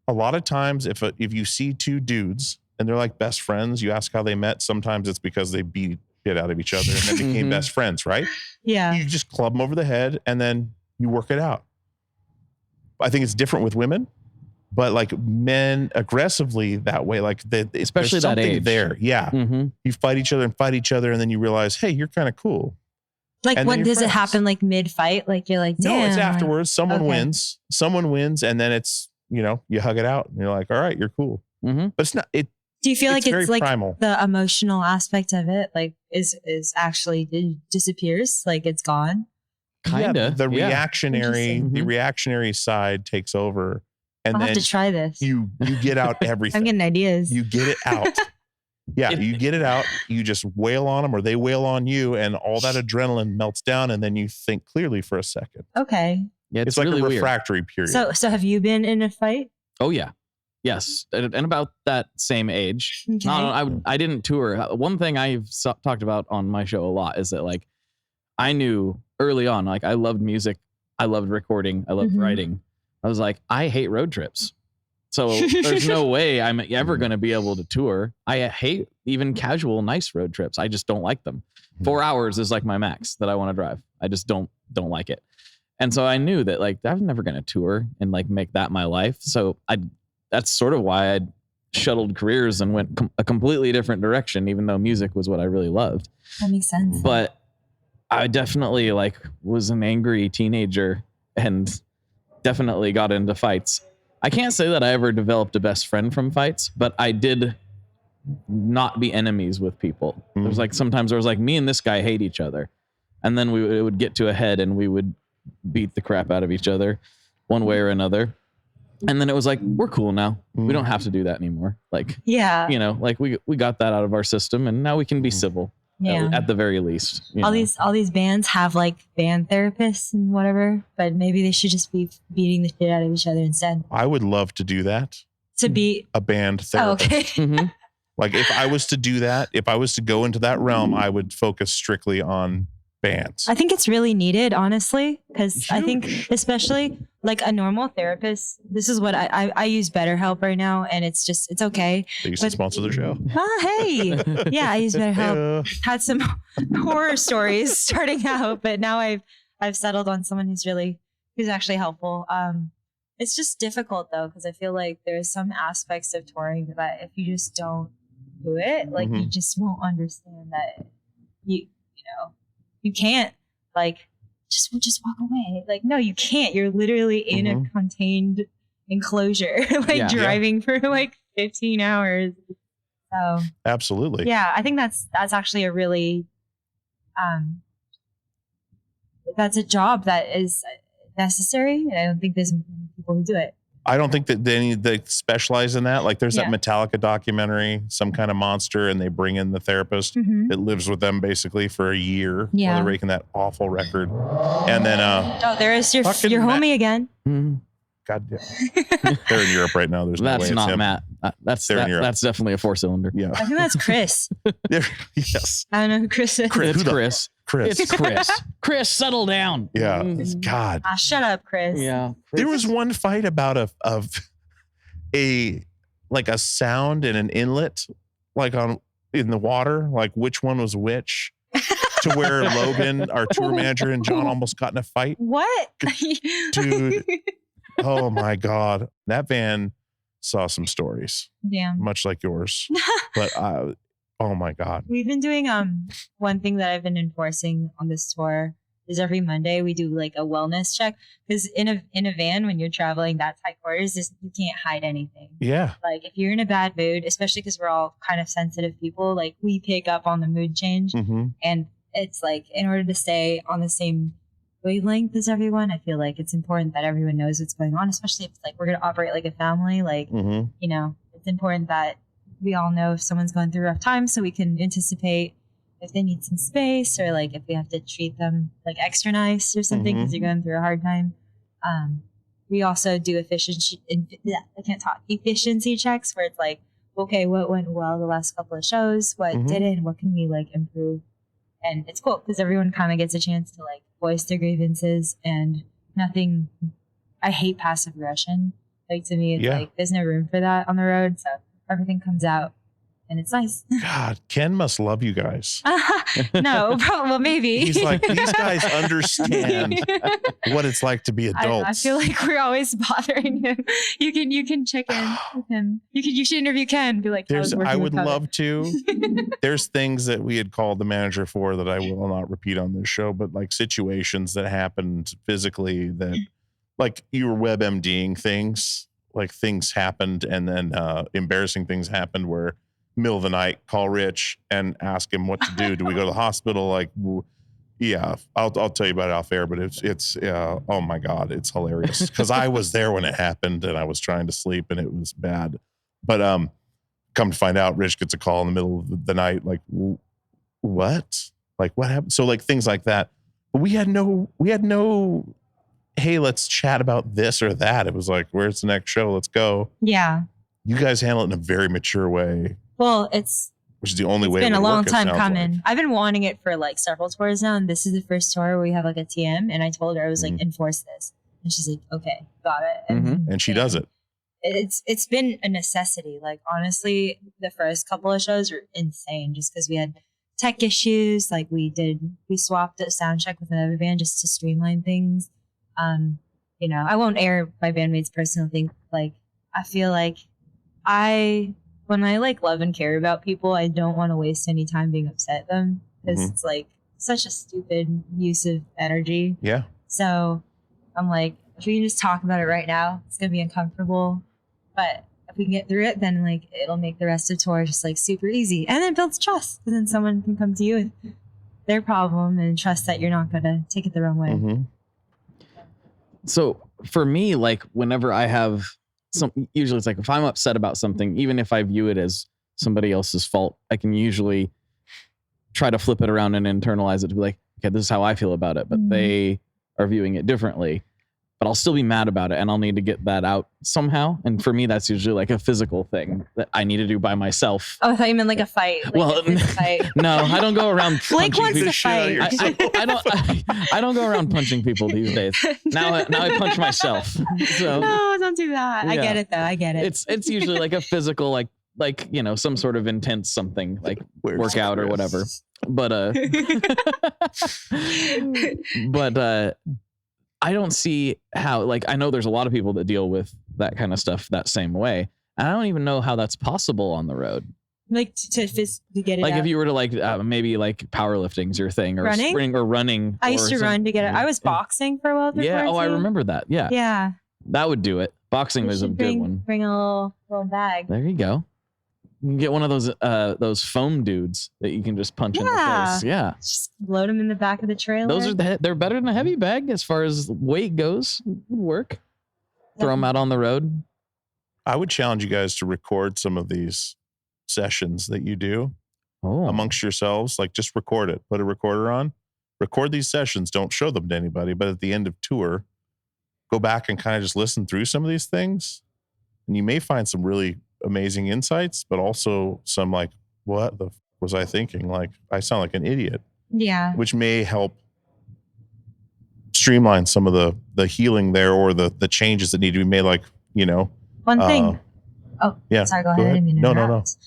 a lot of times if you see two dudes and they're like best friends, you ask how they met. Sometimes it's because they beat shit out of each other and then became best friends, right? Yeah. You just club them over the head and then you work it out. I think it's different with women, but like men aggressively that way, like especially that age there. Yeah. Mm-hmm. You fight each other and then you realize, hey, you're kind of cool. Like when does it happen? Like mid-fight? Like you're like, damn. No, it's afterwards. Someone wins, and then it's, you hug it out and you're like, all right, you're cool. Mm-hmm. But it's not, do you feel like it's like primal. The emotional aspect of it, like is actually, it disappears? Like it's gone? Kinda. The reactionary side takes over. And I'll then have to try this. You get out everything. I'm getting ideas. You get it out. Yeah, you get it out. You just wail on them or they wail on you and all that adrenaline melts down and then you think clearly for a second. Okay. Yeah, it's like really a refractory period. So have you been in a fight? Oh, yeah. Yes. And about that same age. Okay. I didn't tour. One thing I've talked about on my show a lot is that like I knew early on, like I loved music. I loved recording. I loved writing. I was like, I hate road trips. So there's no way I'm ever going to be able to tour. I hate even casual, nice road trips. I just don't like them. 4 hours is like my max that I want to drive. I just don't like it. And so I knew that like I was never going to tour and like make that my life. So that's sort of why I shuttled careers and went a completely different direction, even though music was what I really loved. That makes sense. But I definitely like was an angry teenager and definitely got into fights. I can't say that I ever developed a best friend from fights, but I did not be enemies with people. There was like sometimes there was like me and this guy hate each other. And then it would get to a head and we would beat the crap out of each other one way or another. And then it was like, we're cool now. We don't have to do that anymore. Like, like we got that out of our system and now we can be civil. Yeah. At the very least. All these bands have like band therapists and whatever, but maybe they should just be beating the shit out of each other instead. I would love to do that. To be a band therapist. Oh, okay. Like if I was to do that, if I was to go into that realm, I would focus strictly on bands. I think it's really needed, honestly, because I think especially like a normal therapist, this is what I use BetterHelp right now, and it's okay. They used to sponsor the show. Hey, yeah, I use BetterHelp. Hey, Had some horror stories starting out, but now I've settled on someone who's actually helpful. It's just difficult though, because I feel like there's some aspects of touring that if you just don't do it, like you just won't understand that you can't like just walk away. Like, no, you can't. You're literally in a contained enclosure, like driving for like 15 hours. So absolutely. Yeah, I think that's actually a really that's a job that is necessary, and I don't think there's many people who do it. I don't think that they specialize in that. Like there's that Metallica documentary, some kind of monster, and they bring in the therapist that lives with them basically for a year while they're making that awful record. And then there is your homie again. God damn. They're in Europe right now. There's no way it's not him. Matt. That's definitely a 4-cylinder. Yeah. I think that's Chris. Yes. I don't know who Chris is. It's Chris. It's Chris. Chris, settle down. Yeah. God. Shut up, Chris. Yeah. There was one fight about a sound and an inlet, like in the water, like which one was which, to where Logan, our tour manager, and John almost got in a fight. What? Dude. Oh my God. That van saw some stories. Damn. Much like yours. But oh my God. We've been doing one thing that I've been enforcing on this tour is every Monday we do like a wellness check, because in a van when you're traveling that tight quarters, you can't hide anything. Yeah. Like if you're in a bad mood, especially because we're all kind of sensitive people, like we pick up on the mood change, and it's like in order to stay on the same wavelength as everyone, I feel like it's important that everyone knows what's going on, especially if like we're going to operate like a family. Like it's important that we all know if someone's going through a rough time, so we can anticipate if they need some space, or like if we have to treat them like extra nice or something because you're going through a hard time. We also do efficiency checks where it's like, okay, what went well the last couple of shows, what didn't, what can we like improve. And it's cool because everyone kind of gets a chance to like voice their grievances, and nothing. I hate passive aggression. Like to me, it's like there's no room for that on the road. So everything comes out, and it's nice. God, Ken must love you guys. No, well, maybe. He's like, these guys understand what it's like to be adults. I feel like we're always bothering him. You can check in with him. You should interview Ken. Be like, I would love to. There's things that we had called the manager for that I will not repeat on this show, but like situations that happened physically that, like you were WebMDing things, like things happened, and then embarrassing things happened where middle of the night, call Rich and ask him what to do. Do we go to the hospital? Like, yeah, I'll tell you about it off air, but it's oh my God, it's hilarious because I was there when it happened and I was trying to sleep and it was bad. But come to find out, Rich gets a call in the middle of the night, like, what? Like, what happened? So like things like that. But we had no, hey, let's chat about this or that. It was like, where's the next show? Let's go. Yeah. You guys handle it in a very mature way. Well, which is the only way. It's been a long time work, coming. like. I've been wanting it for like several tours now, and this is the first tour where we have like a TM. And I told her I was like, enforce this, and she's like, okay, got it. And she does it. It's been a necessity. Like honestly, the first couple of shows were insane, just because we had tech issues. Like we swapped a sound check with another band just to streamline things. I won't air my bandmates' personal thing. Like I feel like when I like love and care about people, I don't want to waste any time being upset at them, because it's like such a stupid use of energy. Yeah. So I'm like, if we can just talk about it right now, it's gonna be uncomfortable, but if we can get through it, then like it'll make the rest of tour just like super easy, and then builds trust, and then someone can come to you with their problem and trust that you're not gonna take it the wrong way. So for me, like whenever I have usually it's like if I'm upset about something, even if I view it as somebody else's fault, I can usually try to flip it around and internalize it to be like, okay, this is how I feel about it, but they are viewing it differently. but I'll still be mad about it, and I'll need to get that out somehow. And for me, that's usually like a physical thing that I need to do by myself. Oh, I thought you meant like a fight. Like Well, a fist fight. No, I don't go around Blake punching wants people. to fight. I don't go around punching people these days. Now I punch myself. So No, don't do that. I Yeah. get it though. I get it. it's usually like a physical, like some sort of intense something, like Where's workout or Chris? whatever. But I don't see how, like, I know there's a lot of people that deal with that kind of stuff that same way. And I don't even know how that's possible on the road. Like to get it Like out. if you were to like maybe like powerlifting's your thing, or Running? spring or running. I used to run to get it. I was boxing for a while. through Yeah. Oh, I quarantine. remember that. Yeah. Yeah. That would do it. Boxing We was a should good one. Bring a little bag. There you go. You can get one of those foam dudes that you can just punch in the Yeah. face. Yeah. Just load them in the back of the trailer. Those are they're better than a heavy bag as far as weight goes. Would work. Throw them out on the road. I would challenge you guys to record some of these sessions that you do Oh. amongst yourselves. Like, just record it. Put a recorder on. Record these sessions. Don't show them to anybody. But at the end of tour, go back and kind of just listen through some of these things. And you may find some really amazing insights, but also some like, what the was I thinking? Like, I sound like an idiot, Yeah. which may help streamline some of the healing there, or the changes that need to be made. Like, One thing. yeah. Sorry, go ahead. I didn't mean to No. interrupt.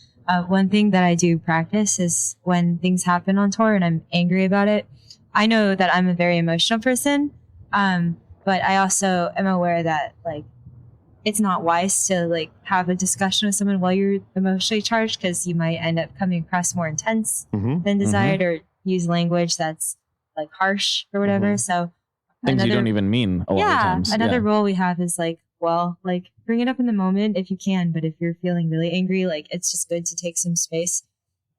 One thing that I do practice is when things happen on tour and I'm angry about it, I know that I'm a very emotional person, but I also am aware that like it's not wise to like have a discussion with someone while you're emotionally charged, because you might end up coming across more intense Mhm. than desired, or use language that's like harsh or whatever. Mhm. So Things you don't even mean a lot of times. another rule we have is like, well, like bring it up in the moment if you can, but if you're feeling really angry, like it's just good to take some space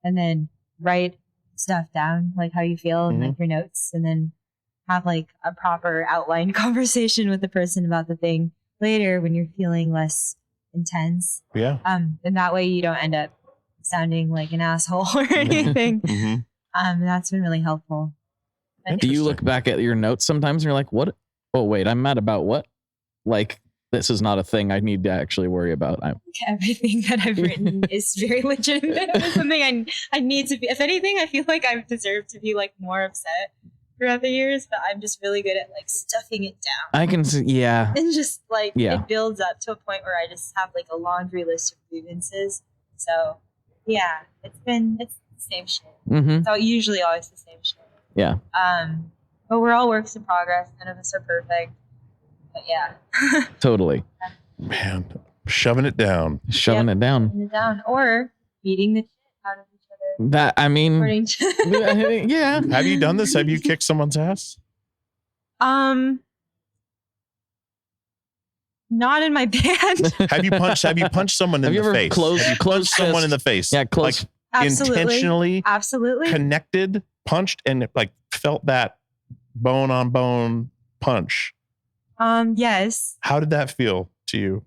and then write stuff down, like how you feel and like your notes, and then have like a proper outlined conversation with the person about the thing later when you're feeling less intense. Yeah. And that way you don't end up sounding like an asshole or anything. Mhm. That's been really helpful. Do you look back at your notes sometimes and you're like, what? Oh, wait, I'm mad about what? Like, this is not a thing I need to actually worry about. Everything that I've written is very legitimate. It's something I need to be. If anything, I feel like I've deserved to be like more upset throughout the years, but I'm just really good at like stuffing it down. I can see, yeah. And just like Yeah. it builds up to a point where I just have like a laundry list of grievances. So yeah, it's the same shit. Mm-hmm. So usually always the same shit. Yeah. But we're all works in progress. None of us are perfect. But yeah. Totally. Man, shoving it down. Shoving it down. Putting it down or beating the shit out of each other. That, I mean, According to yeah. Have you done this? Have you kicked someone's ass? Not in my band. Have you punched someone Have in you the ever face? closed Someone fist? in the face? Yeah, close. Like Absolutely. intentionally Absolutely. connected, punched, and like felt that bone on bone punch. Yes. How did that feel to you?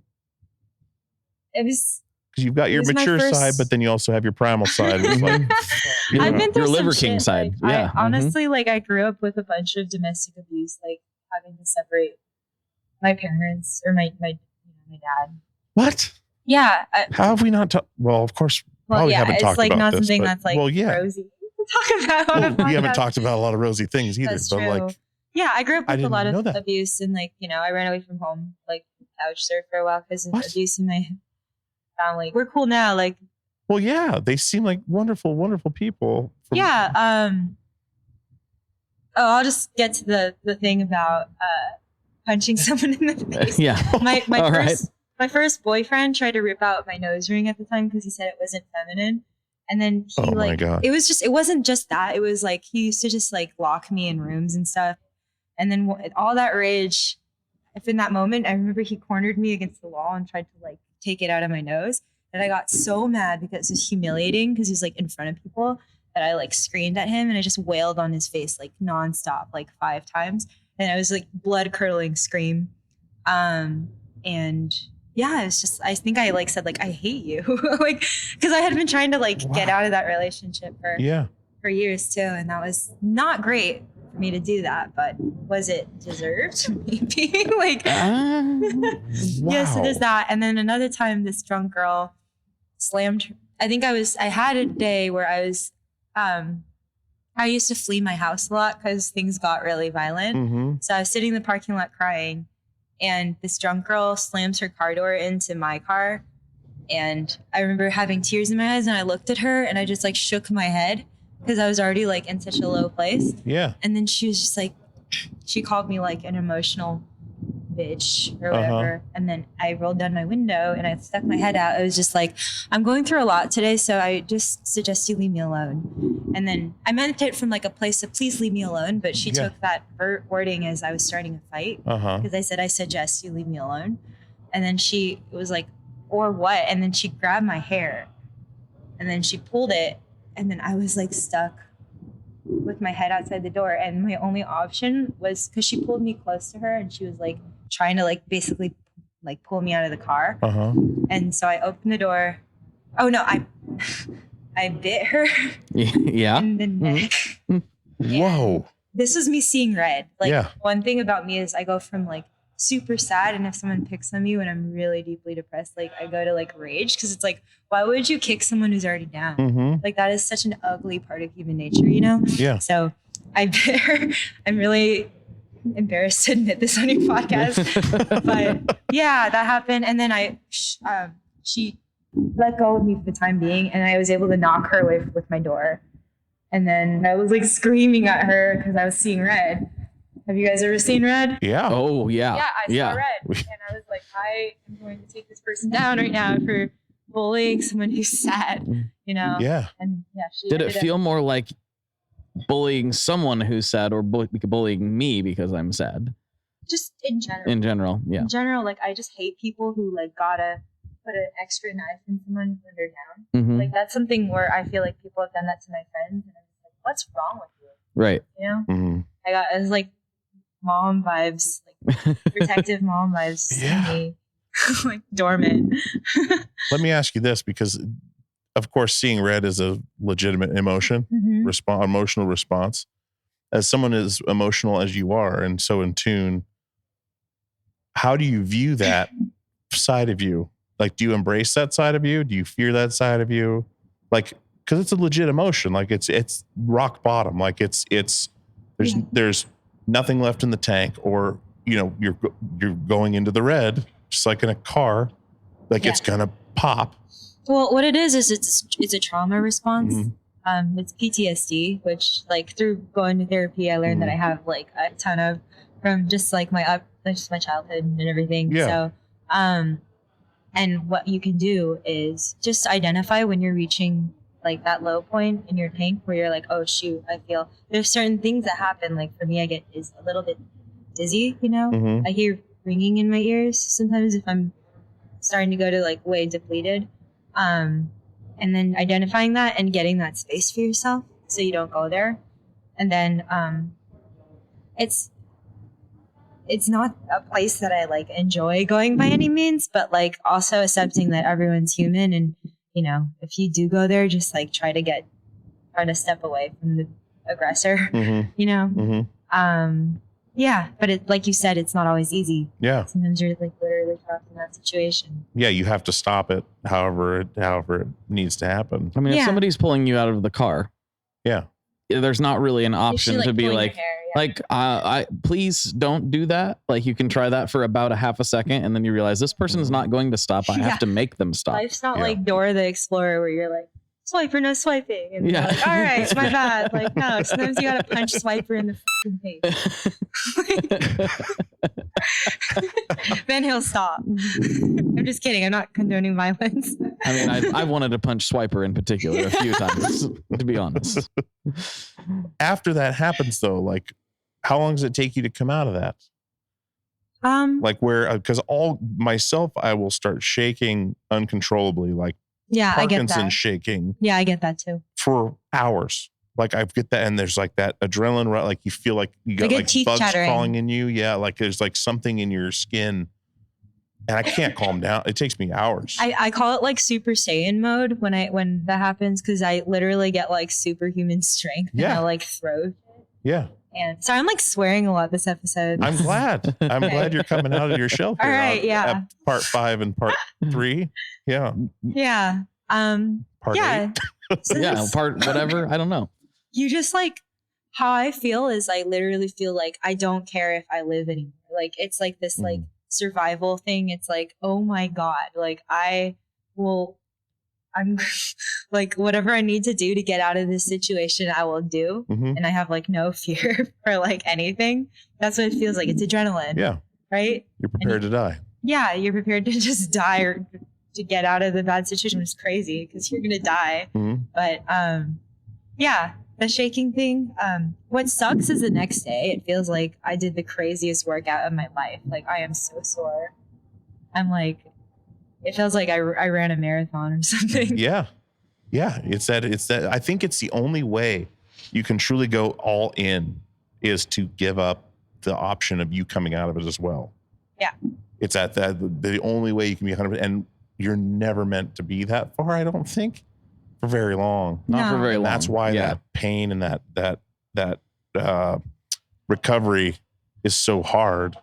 It was. Because you've got your It was my mature first- side, but then you also have your primal side. It's like, you I've know. been through Your some Liver King shit, side. like, Yeah. I, honestly, like I grew up with a bunch of domestic abuse, like having to separate my parents or my dad. What? Yeah. How have we not talked? Well, of course, Well, probably yeah. haven't It's talked like about not this, something but- that's like well, yeah. rosy to talk about. on a Well, we haven't podcast. talked about a lot of rosy things either. That's but true. like, Yeah, I grew up I with a didn't lot know of that. abuse, and like I ran away from home, like couch surf for a while because of What? abuse in my family. We're cool now, like well, yeah, they seem like wonderful, wonderful people. yeah. I'll just get to the thing about punching someone in the face. Yeah. My All my first boyfriend tried to rip out my nose ring at the time because he said it wasn't feminine. And then he Oh my God. it wasn't just that. It was like he used to just like lock me in rooms and stuff. And then all that rage, if in that moment, I remember he cornered me against the wall and tried to like take it out of my nose. And I got so mad because it was humiliating because he was like in front of people that I like screamed at him and I just wailed on his face like nonstop, like 5 times. And I was like blood curdling scream. And yeah, it's just, I think I like said like, I hate you. Like, cause I had been trying to like get Wow. out of that relationship for Yeah. years too. And that was not great for for me to do that, but was it deserved? Maybe. Like, Wow. yeah, so there's that. And then another time, this drunk girl slammed. I had a day where I used to flee my house a lot because things got really violent. Mm-hmm. So I was sitting in the parking lot crying, and this drunk girl slams her car door into my car. And I remember having tears in my eyes, and I looked at her and I just like shook my head because I was already like in such a low place. Yeah. And then she was just like, she called me like an emotional bitch or whatever. And then I rolled down my window and I stuck my head out. I was just like, I'm going through a lot today, so I just suggest you leave me alone. And then I meant it from like a place of please leave me alone, but she took that wording as I was starting a fight because I said, I suggest you leave me alone. And then she was like, or what? And then she grabbed my hair and then she pulled it. And then I was like stuck with my head outside the door. And my only option was because she pulled me close to her and she was like trying to like basically like pull me out of the car. And so I opened the door. Oh no, I bit her in the neck. Whoa. This was me seeing red. Like one thing about me is I go from like super sad, and if someone picks on me when I'm really deeply depressed, like I go to like rage because it's like, why would you kick someone who's already down? Like that is such an ugly part of human nature, you know? Yeah. So I bit her. I'm really embarrassed to admit this on your podcast, but yeah, that happened. And then she let go of me for the time being, and I was able to knock her away with my door. And then I was like screaming at her because I was seeing red. Have you guys ever seen red? Yeah. Oh, yeah. Yeah, I saw red. And I was like, I am going to take this person down right now for bullying someone who's sad, you know? Yeah. And yeah, Did it feel more like bullying someone who's sad or bullying me because I'm sad? Just in general. In general, yeah. In general, like I just hate people who like gotta put an extra knife in someone when they're down. Like that's something where I feel like people have done that to my friends, and I'm just like, what's wrong with you? Right. You know? It was like mom vibes, like protective mom vibes. Yeah. Like dormant. Let me ask you this, because of course seeing red is a legitimate emotion, emotional response. As someone as emotional as you are and so in tune, how do you view that side of you? Like, do you embrace that side of you? Do you fear that side of you? Like, because it's a legit emotion. Like it's rock bottom. Like there's nothing left in the tank, or you know you're going into the red, just like in a car. Like it's gonna pop. Well, what it is it's a trauma response. It's PTSD, which like through going to therapy, I learned that I have like a ton of from just like my childhood and everything. Yeah. So, and what you can do is just identify when you're reaching like that low point in your tank where you're like, oh shoot, I feel there's certain things that happen. Like for me, I get a little bit dizzy, you know, I hear ringing in my ears sometimes if I'm starting to go to like way depleted. And then identifying that and getting that space for yourself so you don't go there. And then it's not a place that I like enjoy going by any means, but like also accepting that everyone's human, and you know, if you do go there, just like try to step away from the aggressor, you know? Yeah, but it, like you said, it's not always easy. Yeah. Sometimes you're like literally trapped in that situation. Yeah, you have to stop it however it needs to happen. I mean, if somebody's pulling you out of the car, there's not really an option to be like, I please don't do that. Like you can try that for about a half a second, and then you realize this person is not going to stop. I have to make them stop. Life's not like Dora the Explorer where you're like, swiper, no swiping. And you're like, all right, it's my bad. Like, no, sometimes you gotta punch swiper in the fucking face. Then he'll stop. I'm just kidding. I'm not condoning violence. I mean, I wanted to punch swiper in particular a few times, to be honest. After that happens though, like how long does it take you to come out of that? Like where, because I will start shaking uncontrollably, like I get Parkinson's that. shaking. Yeah, I get that too. For hours. Like I get that, and there's like that adrenaline, right? Like you feel like you got like bugs crawling in you. Yeah, like there's like something in your skin, and I can't calm down. It takes me hours. I call it like Super Saiyan mode when that happens, because I literally get like superhuman strength. Yeah. And I like throw. Yeah. And so I'm like swearing a lot this episode. I'm glad. I'm glad you're coming out of your shell. All right. Yeah. Part 5 and part 3. Yeah. Yeah. Part yeah. 8. So Yeah, this- part whatever. I don't know. You just like, how I feel is I literally feel like I don't care if I live anymore. Like it's like this like survival thing. It's like, oh my God, like I'm like whatever I need to do to get out of this situation, I will do. And I have like no fear for like anything. That's what it feels like. It's adrenaline. Yeah. Right? You're prepared to die. Yeah, you're prepared to just die or to get out of the bad situation, which is crazy because you're gonna die. But yeah, the shaking thing. What sucks is the next day. It feels like I did the craziest workout of my life. Like I am so sore. I'm like, it feels like I ran a marathon or something. Yeah. Yeah. It's that I think it's the only way you can truly go all in is to give up the option of you coming out of it as well. Yeah. It's at that the only way you can be 100%, and you're never meant to be that far, I don't think, for very long. Not for very long. That's why that pain and that recovery is so hard.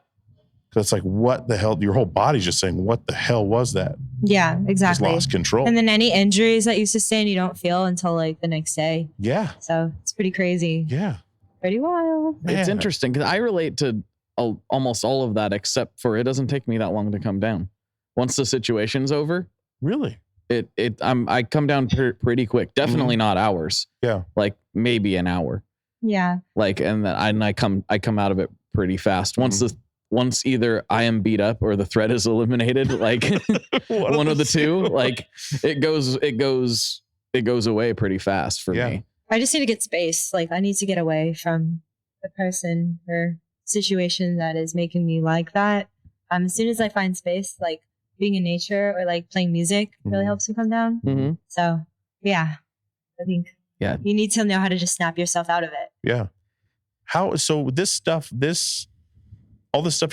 Because it's like, what the hell? Your whole body's just saying, what the hell was that? Yeah, exactly. Just lost control. And then any injuries that you sustain, you don't feel until like the next day. Yeah. So it's pretty crazy. Yeah. Pretty wild. It's interesting because I relate to almost all of that, except for it doesn't take me that long to come down. Once the situation's over, Really? I come down pretty quick. Definitely not hours. Yeah. Like maybe an hour. Yeah. Like, and then I come out of it pretty fast. Once either I am beat up or the threat is eliminated, like one of the two, like it goes away pretty fast for me. I just need to get space. Like I need to get away from the person or situation that is making me like that. As soon as I find space, like being in nature or like playing music really helps me come down. So yeah, I think you need to know how to just snap yourself out of it. Yeah. So all this stuff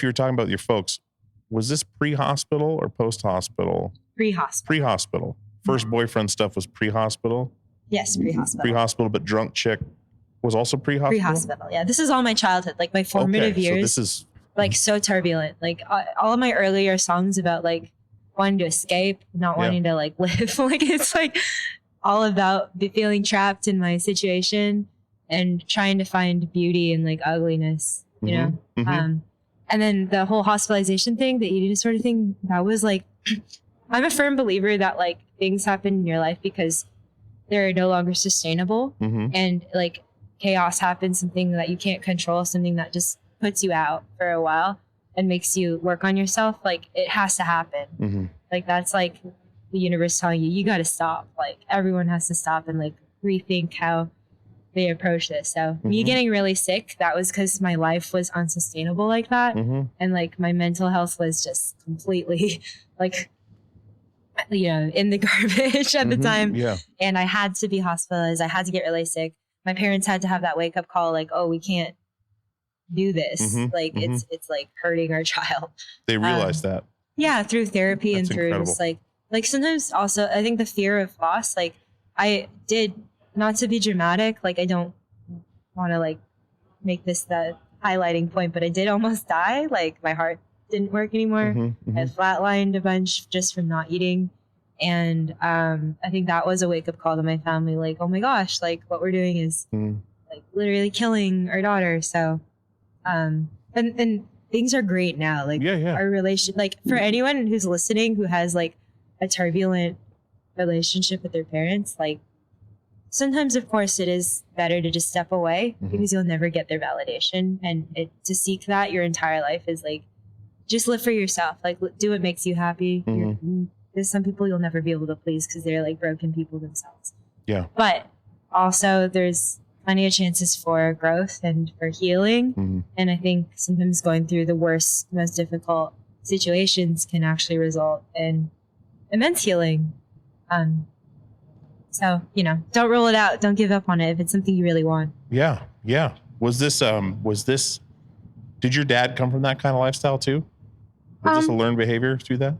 you were talking about with your folks, was this pre-hospital or post-hospital? Pre-hospital. Pre-hospital. First boyfriend stuff was pre-hospital? Yes, pre-hospital. Pre-hospital, but drunk chick was also pre-hospital? Pre-hospital, yeah. This is all my childhood, like my formative years. So this is like so turbulent. Like all of my earlier songs about like wanting to escape, not wanting to like live. Like it's like all about feeling trapped in my situation and trying to find beauty in like ugliness, you know? And then the whole hospitalization thing, the eating disorder thing, that was like, I'm a firm believer that like things happen in your life because they're no longer sustainable. And like chaos happens, something that you can't control, something that just puts you out for a while and makes you work on yourself. Like it has to happen. Like that's like the universe telling you got to stop. Like everyone has to stop and like rethink how they approach this. So me getting really sick, that was because my life was unsustainable like that. And like my mental health was just completely like, you know, in the garbage at the time. Yeah. And I had to be hospitalized. I had to get really sick. My parents had to have that wake up call like, oh, we can't do this. Like it's like hurting our child. They realized that. Yeah, through therapy. That's and through incredible. just like sometimes also I think the fear of loss, like I did, not to be dramatic, like I don't want to like make this the highlighting point, but I did almost die. Like my heart didn't work anymore. I flatlined a bunch just from not eating. And I think that was a wake up call to my family. Like, oh my gosh, like what we're doing is like literally killing our daughter. So, and things are great now. Like our relation, like for anyone who's listening, who has like a turbulent relationship with their parents, like sometimes, of course, it is better to just step away because you'll never get their validation. And to seek that your entire life is like, just live for yourself. Like, do what makes you happy. There's some people you'll never be able to please because they're like broken people themselves. Yeah. But also, there's plenty of chances for growth and for healing. And I think sometimes going through the worst, most difficult situations can actually result in immense healing. So, you know, don't rule it out. Don't give up on it if it's something you really want. Yeah. Yeah. Was this, did your dad come from that kind of lifestyle too? Was this a learned behavior through that?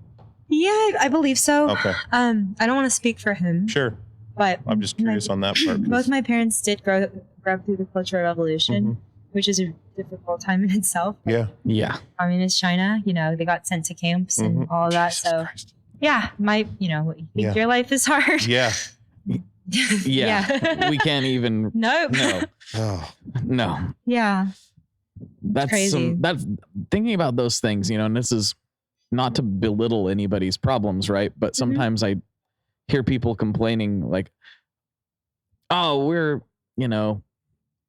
Yeah, I believe so. Okay. I don't want to speak for him. Sure. But I'm just curious on that part. Both my parents did grow up through the Cultural Revolution. which is a difficult time in itself. Yeah. Yeah. Communist China, they got sent to camps and all of that. Jesus So Christ. yeah, you think your life is hard. Yeah. Yeah. We can't even. Nope. No. Oh. No. Yeah. That's Crazy. that's thinking about those things, and this is not to belittle anybody's problems, right? But sometimes I hear people complaining like, oh, we're, the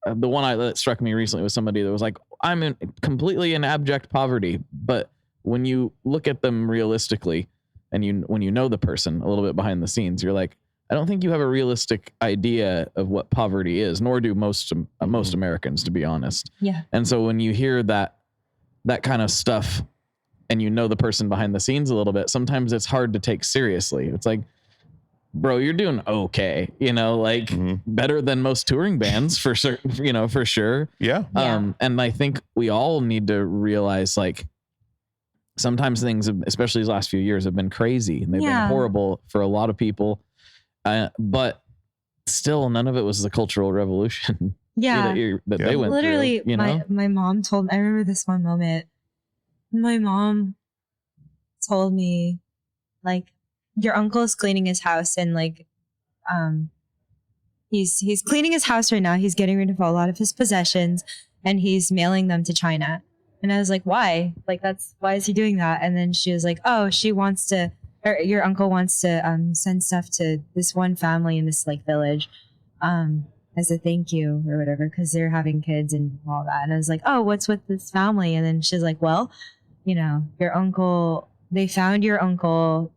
one that struck me recently was somebody that was like, I'm completely in abject poverty. But when you look at them realistically and when you know the person a little bit behind the scenes, you're like, I don't think you have a realistic idea of what poverty is, nor do most Americans, to be honest. Yeah. And so when you hear that kind of stuff and the person behind the scenes a little bit, sometimes it's hard to take seriously. It's like, bro, you're doing okay, better than most touring bands for sure, for sure. Yeah. And I think we all need to realize like sometimes things, especially these last few years, have been crazy and they've been horrible for a lot of people. But still, none of it was the Cultural Revolution Yeah. that they went Literally, through. my mom told, I remember this one moment. My mom told me, like, your uncle's cleaning his house and like, he's cleaning his house right now. He's getting rid of a lot of his possessions and he's mailing them to China. And I was like, why? Like, why is he doing that? And then she was like, oh, your uncle wants to send stuff to this one family in this like village as a thank you or whatever, because they're having kids and all that. And I was like, oh, what's with this family? And then she's like, well, your uncle, they found your uncle.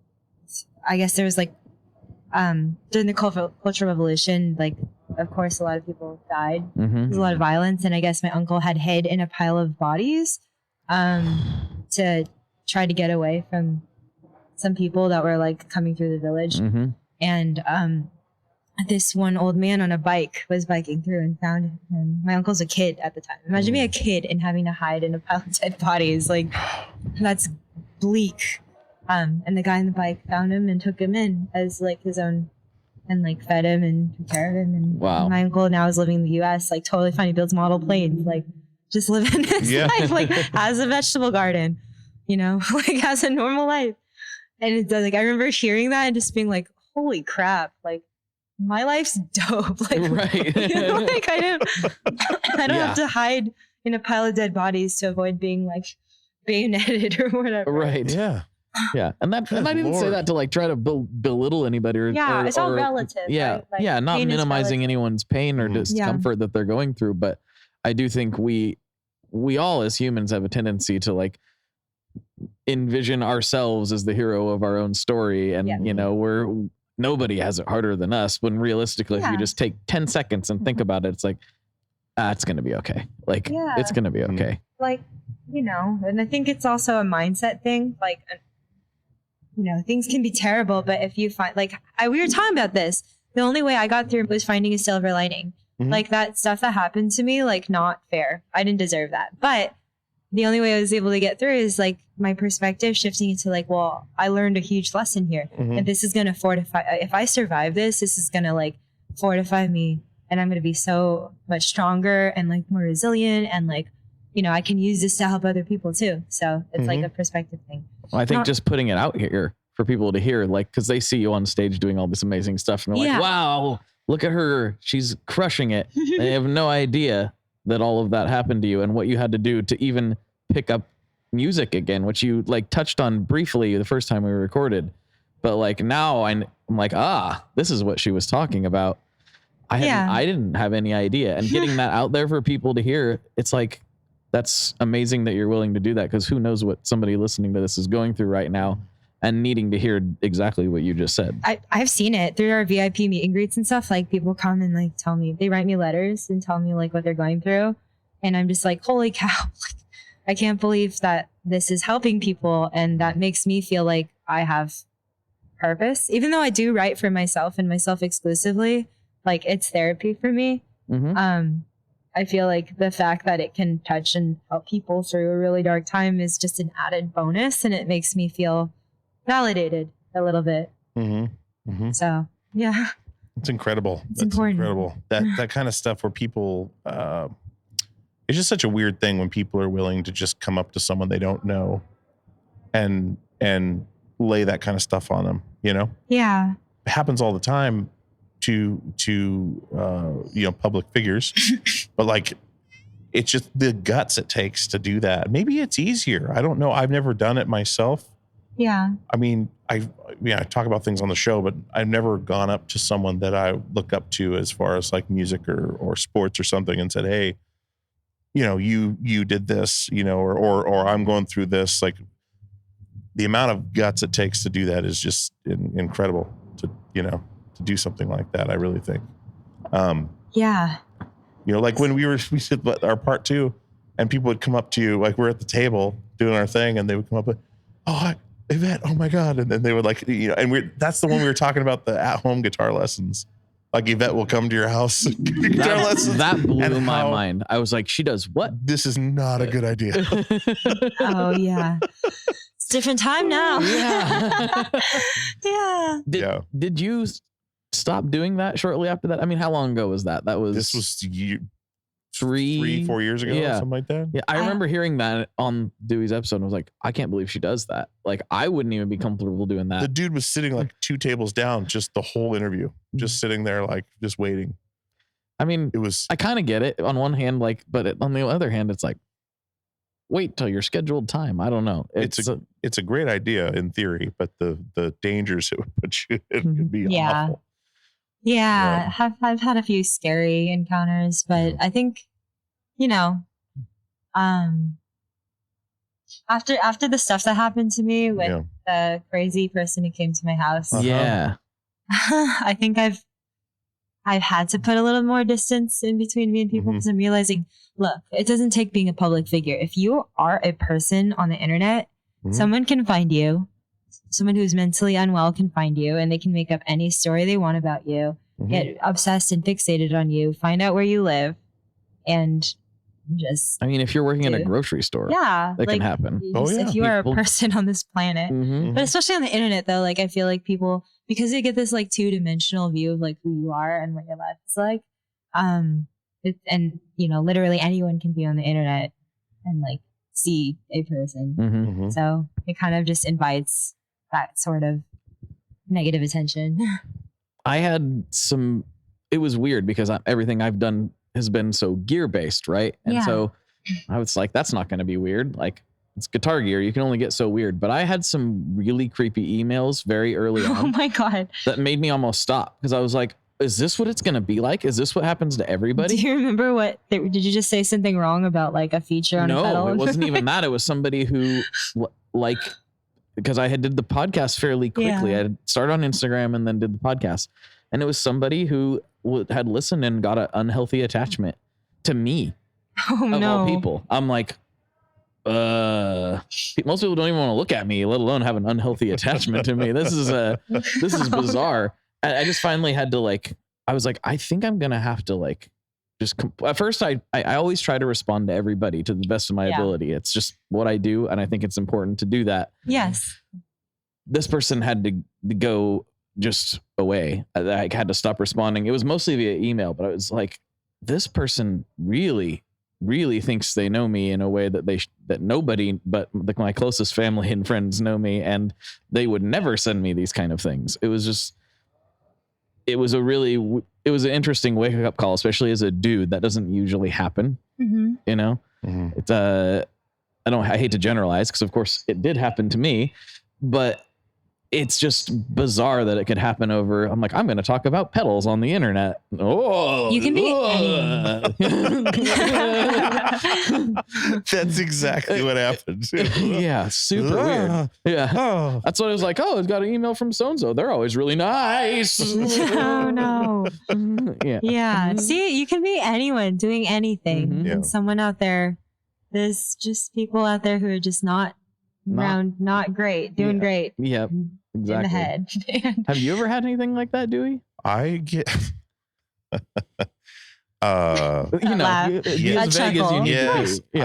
I guess there was like during the Cultural Revolution, like, of course, a lot of people died. There's a lot of violence. And I guess my uncle had hid in a pile of bodies to try to get away from some people that were like coming through the village. And this one old man on a bike was biking through and found him. My uncle's a kid at the time. Imagine being a kid and having to hide in a pile of dead bodies. Like, that's bleak. And the guy on the bike found him and took him in as like his own, and like fed him and took care of him. And my uncle now is living in the US, like totally fine. He builds model planes, like just living his life, like has a vegetable garden, like has a normal life. And it's like, I remember hearing that and just being like, holy crap, like my life's dope. Like, right. Like I don't have to hide in a pile of dead bodies to avoid being like bayoneted or whatever. Right. Yeah. Yeah. And I didn't say that to like try to belittle anybody or it's all relative. Yeah. Right? Like, not minimizing anyone's pain or discomfort that they're going through. But I do think we all as humans have a tendency to like envision ourselves as the hero of our own story. And, nobody has it harder than us, when realistically, if you just take 10 seconds and think about it, it's like, it's going to be okay. Like, it's going to be okay. Like, and I think it's also a mindset thing. Like, things can be terrible, but if you find, like, we were talking about this, the only way I got through was finding a silver lining. Like, that stuff that happened to me, like, not fair. I didn't deserve that. But the only way I was able to get through is like my perspective shifting into like, well, I learned a huge lesson here. And this is going to fortify, if I survive this is going to like fortify me, and I'm going to be so much stronger and like more resilient, and like, I can use this to help other people too. So it's like a perspective thing. Well, I think just putting it out here for people to hear, like, because they see you on stage doing all this amazing stuff and they're like, wow, look at her, she's crushing it. They have no idea that all of that happened to you and what you had to do to even pick up music again, which you like touched on briefly the first time we recorded. But like now I'm like, this is what she was talking about. I didn't have any idea. And getting that out there for people to hear, it's like, that's amazing that you're willing to do that, because who knows what somebody listening to this is going through right now and needing to hear exactly what you just said. I've seen it through our VIP meet and greets and stuff. Like, people come and like tell me, they write me letters and tell me like what they're going through. And I'm just like, holy cow, like, I can't believe that this is helping people. And that makes me feel like I have purpose, even though I do write for myself and myself exclusively. Like, it's therapy for me. I feel like the fact that it can touch and help people through a really dark time is just an added bonus, and it makes me feel validated a little bit. So yeah, it's incredible. It's important. Incredible. That kind of stuff where people it's just such a weird thing when people are willing to just come up to someone they don't know and lay that kind of stuff on them, you know? Yeah. It happens all the time to public figures, but like, it's just the guts it takes to do that. Maybe it's easier. I don't know. I've never done it myself. Yeah. I mean, I talk about things on the show, but I've never gone up to someone that I look up to as far as like music or sports or something and said, hey, you did this, or I'm going through this. Like, the amount of guts it takes to do that is just incredible to do something like that. I really think. Yeah. Like when we did our part 2 and people would come up to you, like we're at the table doing our thing and they would come up with, oh, Yvette, oh my God. And then they would like, and that's the one we were talking about, the at-home guitar lessons. Like Yvette will come to your house. Guitar lessons. That blew my mind. I was like, she does what? This is not a good idea. Oh yeah. It's a different time now. Yeah. Yeah. Did you stop doing that shortly after that? I mean, how long ago was that? This was 4 years ago, or something like that. Yeah, I remember hearing that on Dewey's episode and was like, I can't believe she does that. Like, I wouldn't even be comfortable doing that. The dude was sitting like 2 tables down, just the whole interview, just sitting there, like just waiting. I mean, I kind of get it on one hand, like, but on the other hand, it's like, wait till your scheduled time. I don't know. It's a great idea in theory, but the dangers it would put you in could be awful. Yeah, I've had a few scary encounters, but I think, after the stuff that happened to me with the crazy person who came to my house, I think I've had to put a little more distance in between me and people because I'm realizing, look, it doesn't take being a public figure. If you are a person on the internet, someone can find you. Someone who's mentally unwell can find you, and they can make up any story they want about you, get obsessed and fixated on you, find out where you live, and just... I mean, if you're working in a grocery store, that can happen. If you are a person on this planet. But especially on the internet, though, like, I feel like people, because they get this, like, 2-dimensional view of, like, who you are and what your life is like, literally anyone can be on the internet and, like, see a person. So it kind of just invites that sort of negative attention. I had it was weird because everything I've done has been so gear based, right? And so I was like, that's not going to be weird. Like, it's guitar gear. You can only get so weird. But I had some really creepy emails very early on. Oh my God. That made me almost stop because I was like, is this what it's going to be like? Is this what happens to everybody? Do you remember did you just say something wrong about like a feature on a pedal? No, it wasn't even that. It was somebody who like, because I had did the podcast fairly quickly. I had started on Instagram and then did the podcast. And it was somebody who had listened and got an unhealthy attachment to me. Oh, of all people. I'm like, most people don't even want to look at me, let alone have an unhealthy attachment to me. This is bizarre. I just finally had to I was like, I think I'm going to have to at first I always try to respond to everybody to the best of my ability. It's just what I do. And I think it's important to do that. Yes. This person had to go just away. I had to stop responding. It was mostly via email, but I was like, this person really, really thinks they know me in a way that that nobody but my closest family and friends know me. And they would never send me these kind of things. It was an interesting wake up call, especially as a dude. That doesn't usually happen. It's I hate to generalize because of course it did happen to me, but it's just bizarre that it could happen over. I'm like, I'm going to talk about pedals on the internet. Oh, you can be. That's exactly what happened. Yeah, super weird. Yeah, that's what I was like. Oh, it's got an email from so-and-so. They're always really nice. Oh no. Yeah. See, you can be anyone doing anything. And someone out there, there's just people out there who are just not great, doing great. Yep, exactly. In the head. Have you ever had anything like that, Dewey? I get as vague as you need to be.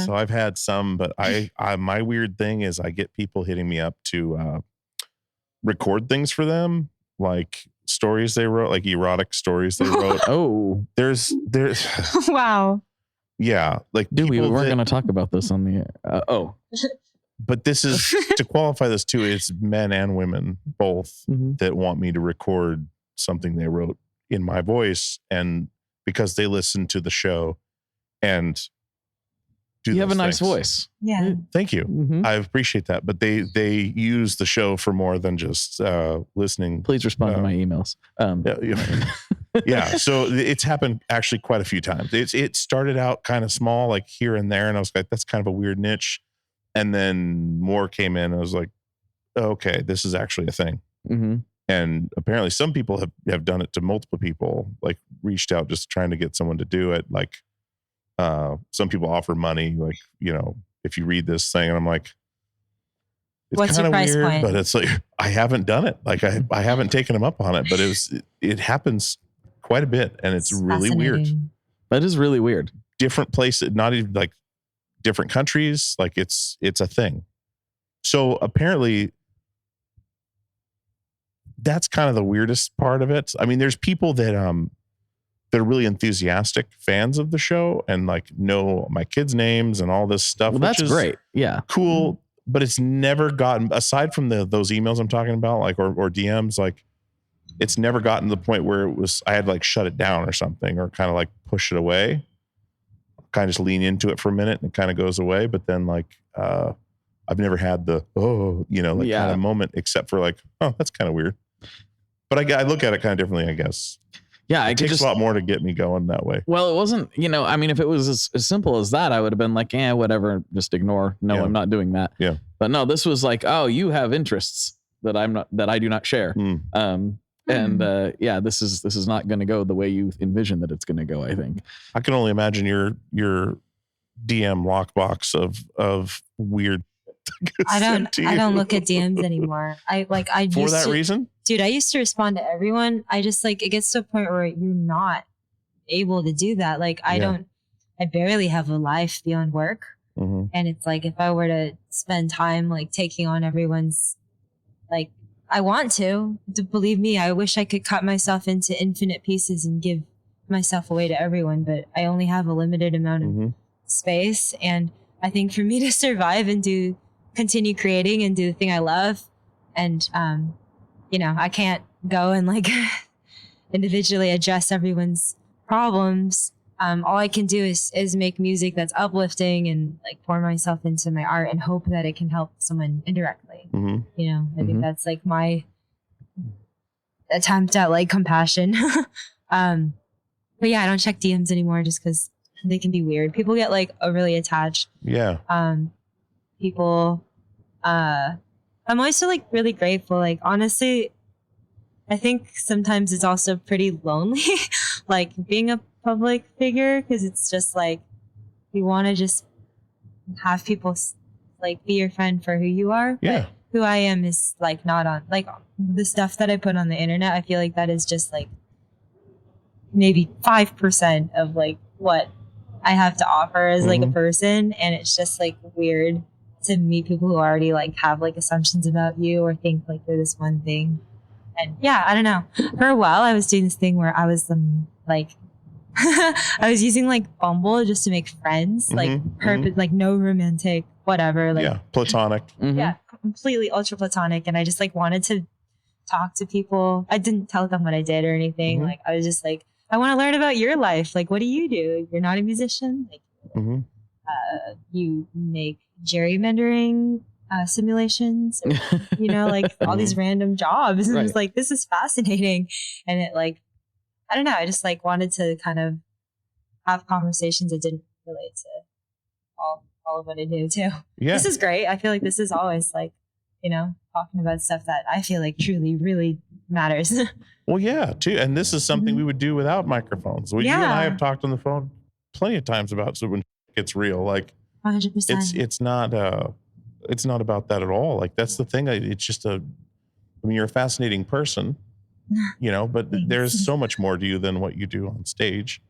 So I've had some, but I my weird thing is I get people hitting me up to record things for them, like stories they wrote, like erotic stories they wrote. Oh, there's wow. Yeah. Like Dewey, we people weren't that- going to talk about this on the air. But this is to qualify this too. It's men and women both that want me to record something they wrote in my voice, and because they listen to the show and do. You have a nice things. voice. Yeah. Thank you. Mm-hmm. I appreciate that. But they use the show for more than just listening. Please respond to my emails. Yeah. So it's happened actually quite a few times. It started out kind of small, like here and there, and I was like, that's kind of a weird niche. And then more came in. And I was like, okay, this is actually a thing. Mm-hmm. And apparently some people have done it to multiple people, like reached out just trying to get someone to do it. Like some people offer money, like, if you read this thing, and I'm like, it's kind of weird, point? But it's like, I haven't done it. Like I haven't taken them up on it, but it happens quite a bit. And it's really weird. That is really weird. Different places, not even like different countries. Like it's a thing. So apparently that's kind of the weirdest part of it. I mean, there's people that are really enthusiastic fans of the show and like know my kids' names and all this stuff. Well, that's great. Yeah. Cool. But it's never gotten, aside from those emails I'm talking about, like, or DMs, like it's never gotten to the point where I had like shut it down or something, or kind of like push it away, kind of just lean into it for a minute and it kind of goes away. But then like, I've never had the, kind of moment, except for like, oh, that's kind of weird. But I look at it kind of differently, I guess. Yeah, it takes a lot more to get me going that way. Well, it wasn't, I mean, if it was as simple as that, I would have been like, whatever, just ignore. No, I'm not doing that. Yeah. But no, this was like, oh, you have interests that I do not share. This is not going to go the way you envision that it's going to go, I think. I can only imagine your DM lockbox of weird. I don't look at DMs anymore. For that reason? Dude, I used to respond to everyone. I just it gets to a point where you're not able to do that. Like I barely have a life beyond work. Mm-hmm. And it's like, if I were to spend time like taking on everyone's, like, I want to believe me, I wish I could cut myself into infinite pieces and give myself away to everyone, but I only have a limited amount of space. And I think for me to survive and continue creating and do the thing I love, and I can't go and like individually address everyone's problems. All I can do is make music that's uplifting and like pour myself into my art and hope that it can help someone indirectly. Mm-hmm. I think that's like my attempt at like compassion. But yeah, I don't check DMs anymore just because they can be weird. People get like overly attached. Yeah. People, I'm also like really grateful. Like honestly, I think sometimes it's also pretty lonely, like being a public figure, because it's just like you want to just have people like be your friend for who you are. Yeah. But who I am is like not on like the stuff that I put on the internet. I feel like that is just like maybe 5% of like what I have to offer as like a person, and it's just like weird to meet people who already like have like assumptions about you or think like they're this one thing. And yeah, I don't know. For a while, I was doing this thing where I was like, I was using like Bumble just to make friends, like like no romantic, whatever. Like platonic. Yeah, completely ultra platonic. And I just like wanted to talk to people. I didn't tell them what I did or anything. Like I was just like, I want to learn about your life. Like, what do you do? You're not a musician. Like, you make gerrymandering simulations, or, like all these random jobs. And I was like, this is fascinating. And it like, I don't know. I just like wanted to kind of have conversations that didn't relate to all of what I do too. Yeah. This is great. I feel like this is always like, talking about stuff that I feel like truly, really matters. Well, yeah, too. And this is something we would do without microphones. Well, you and I have talked on the phone plenty of times about so when it's real, like 100%. It's not about that at all. Like that's the thing. It's just you're a fascinating person, but there's so much more to you than what you do on stage.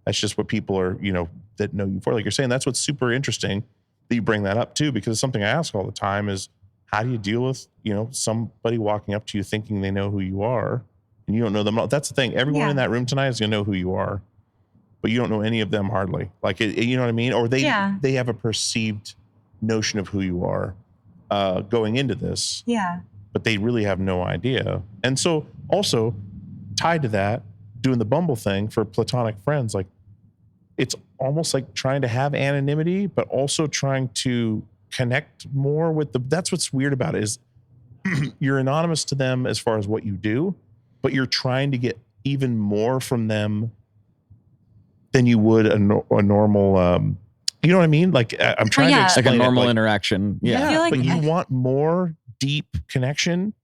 That's just what people are, that know you for. Like you're saying, that's what's super interesting that you bring that up too, because it's something I ask all the time is how do you deal with, somebody walking up to you thinking they know who you are and you don't know them. That's the thing. Everyone in that room tonight is going to know who you are, but you don't know any of them hardly. Like, you know what I mean? Or they have a perceived notion of who you are going into this. Yeah. But they really have no idea. And so also tied to that, doing the Bumble thing for platonic friends, like it's almost like trying to have anonymity, but also trying to connect more with that's what's weird about it is you're anonymous to them as far as what you do, but you're trying to get even more from them than you would a normal, you know what I mean? Like I'm trying to explain like a normal it, interaction. Yeah. I feel like but you want more deep connection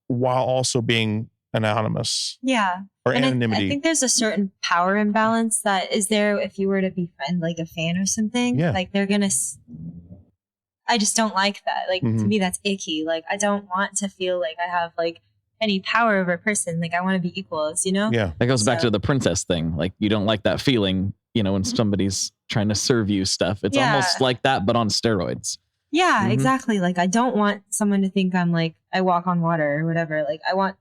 while also being anonymous. Yeah. Or and anonymity. I think there's a certain power imbalance that is there if you were to befriend like a fan or something. Yeah. Like they're going to... I just don't like that. Like to me, that's icky. Like I don't want to feel like I have like any power over a person. Like I want to be equals, you know? Yeah. That goes back to the princess thing. Like you don't like that feeling, you know, when somebody's trying to serve you stuff. It's almost like that, but on steroids. Yeah, exactly. Like I don't want someone to think I'm like, I walk on water or whatever. Like I want,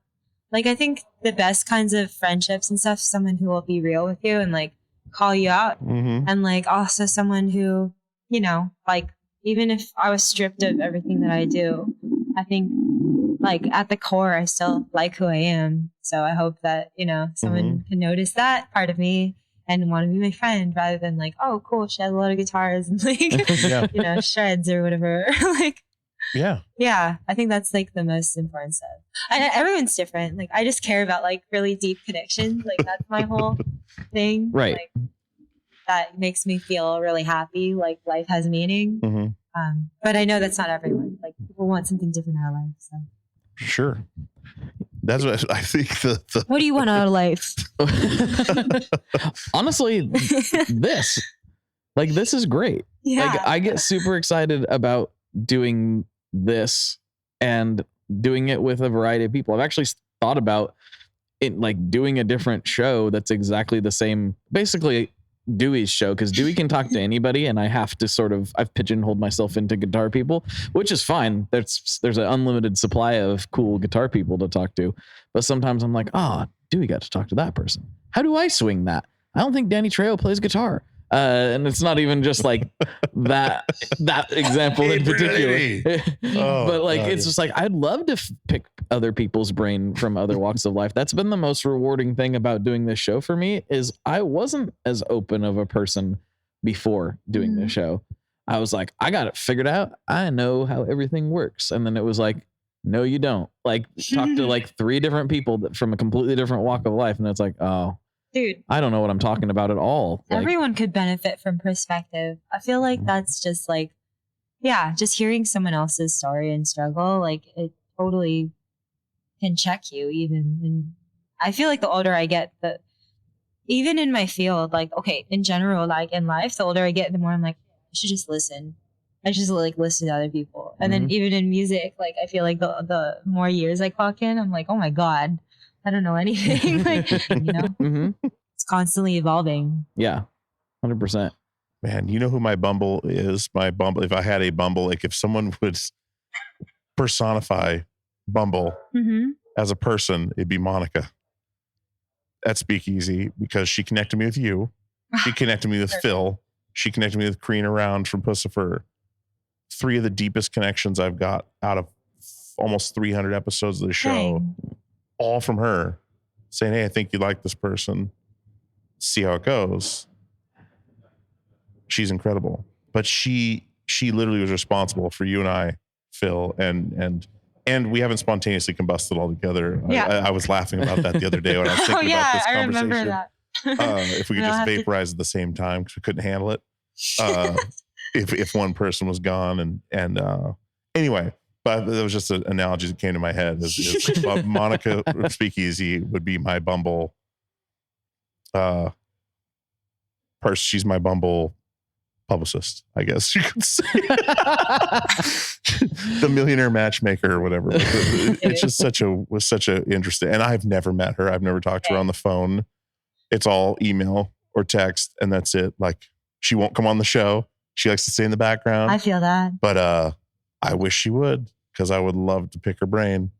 like, I think the best kinds of friendships and stuff, someone who will be real with you and like call you out. And like also someone who, you know, like, even if I was stripped of everything that I do, I think like at the core, I still like who I am. So I hope that, you know, someone can notice that part of me and want to be my friend rather than like, oh, cool, she has a lot of guitars and like, you know, shreds or whatever. Like, yeah, I think that's like the most important stuff. Everyone's different. Like, I just care about like really deep connections. Like, that's my whole thing. Right. Like, that makes me feel really happy. Like, life has meaning. But I know that's not everyone. Like, people want something different out of life. So. Sure. That's what I think. What do you want out of life? Honestly, this is great. Yeah. Like, I get super excited about doing this and doing it with a variety of people. I've actually thought about it, like doing a different show that's exactly the same, basically Dewey's show, because Dewey can talk to anybody and I have to I've pigeonholed myself into guitar people, which is fine. There's an unlimited supply of cool guitar people to talk to. But sometimes I'm like, Dewey got to talk to that person. How do I swing that? I don't think Danny Trejo plays guitar. And it's not even just like that example in particular. But like, it's just like, I'd love to pick other people's brain from other walks of life. That's been the most rewarding thing about doing this show for me, is I wasn't as open of a person before doing this show. I was like, I got it figured out. I know how everything works. And then it was like, no, you don't. Like, talk to like 3 different people from a completely different walk of life. And it's like, oh, dude, I don't know what I'm talking about at all. Everyone could benefit from perspective. I feel like that's just like, just hearing someone else's story and struggle, like it totally can check you even. And I feel like the older I get, even in my field, like, okay, in general, like in life, the older I get, the more I'm like, I should just listen. I should just like listen to other people. And then even in music, like I feel like the more years I clock in, I'm like, oh my God, I don't know anything. Like, you know, it's constantly evolving. Yeah, 100%. Man, you know who my Bumble is? My Bumble, if I had a Bumble, like if someone would personify Bumble as a person, it'd be Monica at Speakeasy, because she connected me with you. She connected me with Phil. She connected me with Karina Round from Pussifer. 3 of the deepest connections I've got out of almost 300 episodes of the show. Dang. All from her saying, hey, I think you like this person. See how it goes. She's incredible. But she literally was responsible for you and I, Phil, and we haven't spontaneously combusted all together. Yeah. I was laughing about that the other day when I was thinking about this conversation. I remember that. If we could just vaporize at the same time, because we couldn't handle it. If one person was gone and anyway. But that was just an analogy that came to my head. Monica Speakeasy would be my Bumble person. She's my Bumble publicist, I guess you could say. The millionaire matchmaker or whatever. It's just such a interesting, and I've never met her. I've never talked to her on the phone. It's all email or text, and that's it. Like, she won't come on the show. She likes to stay in the background. I feel that. But I wish she would, because I would love to pick her brain.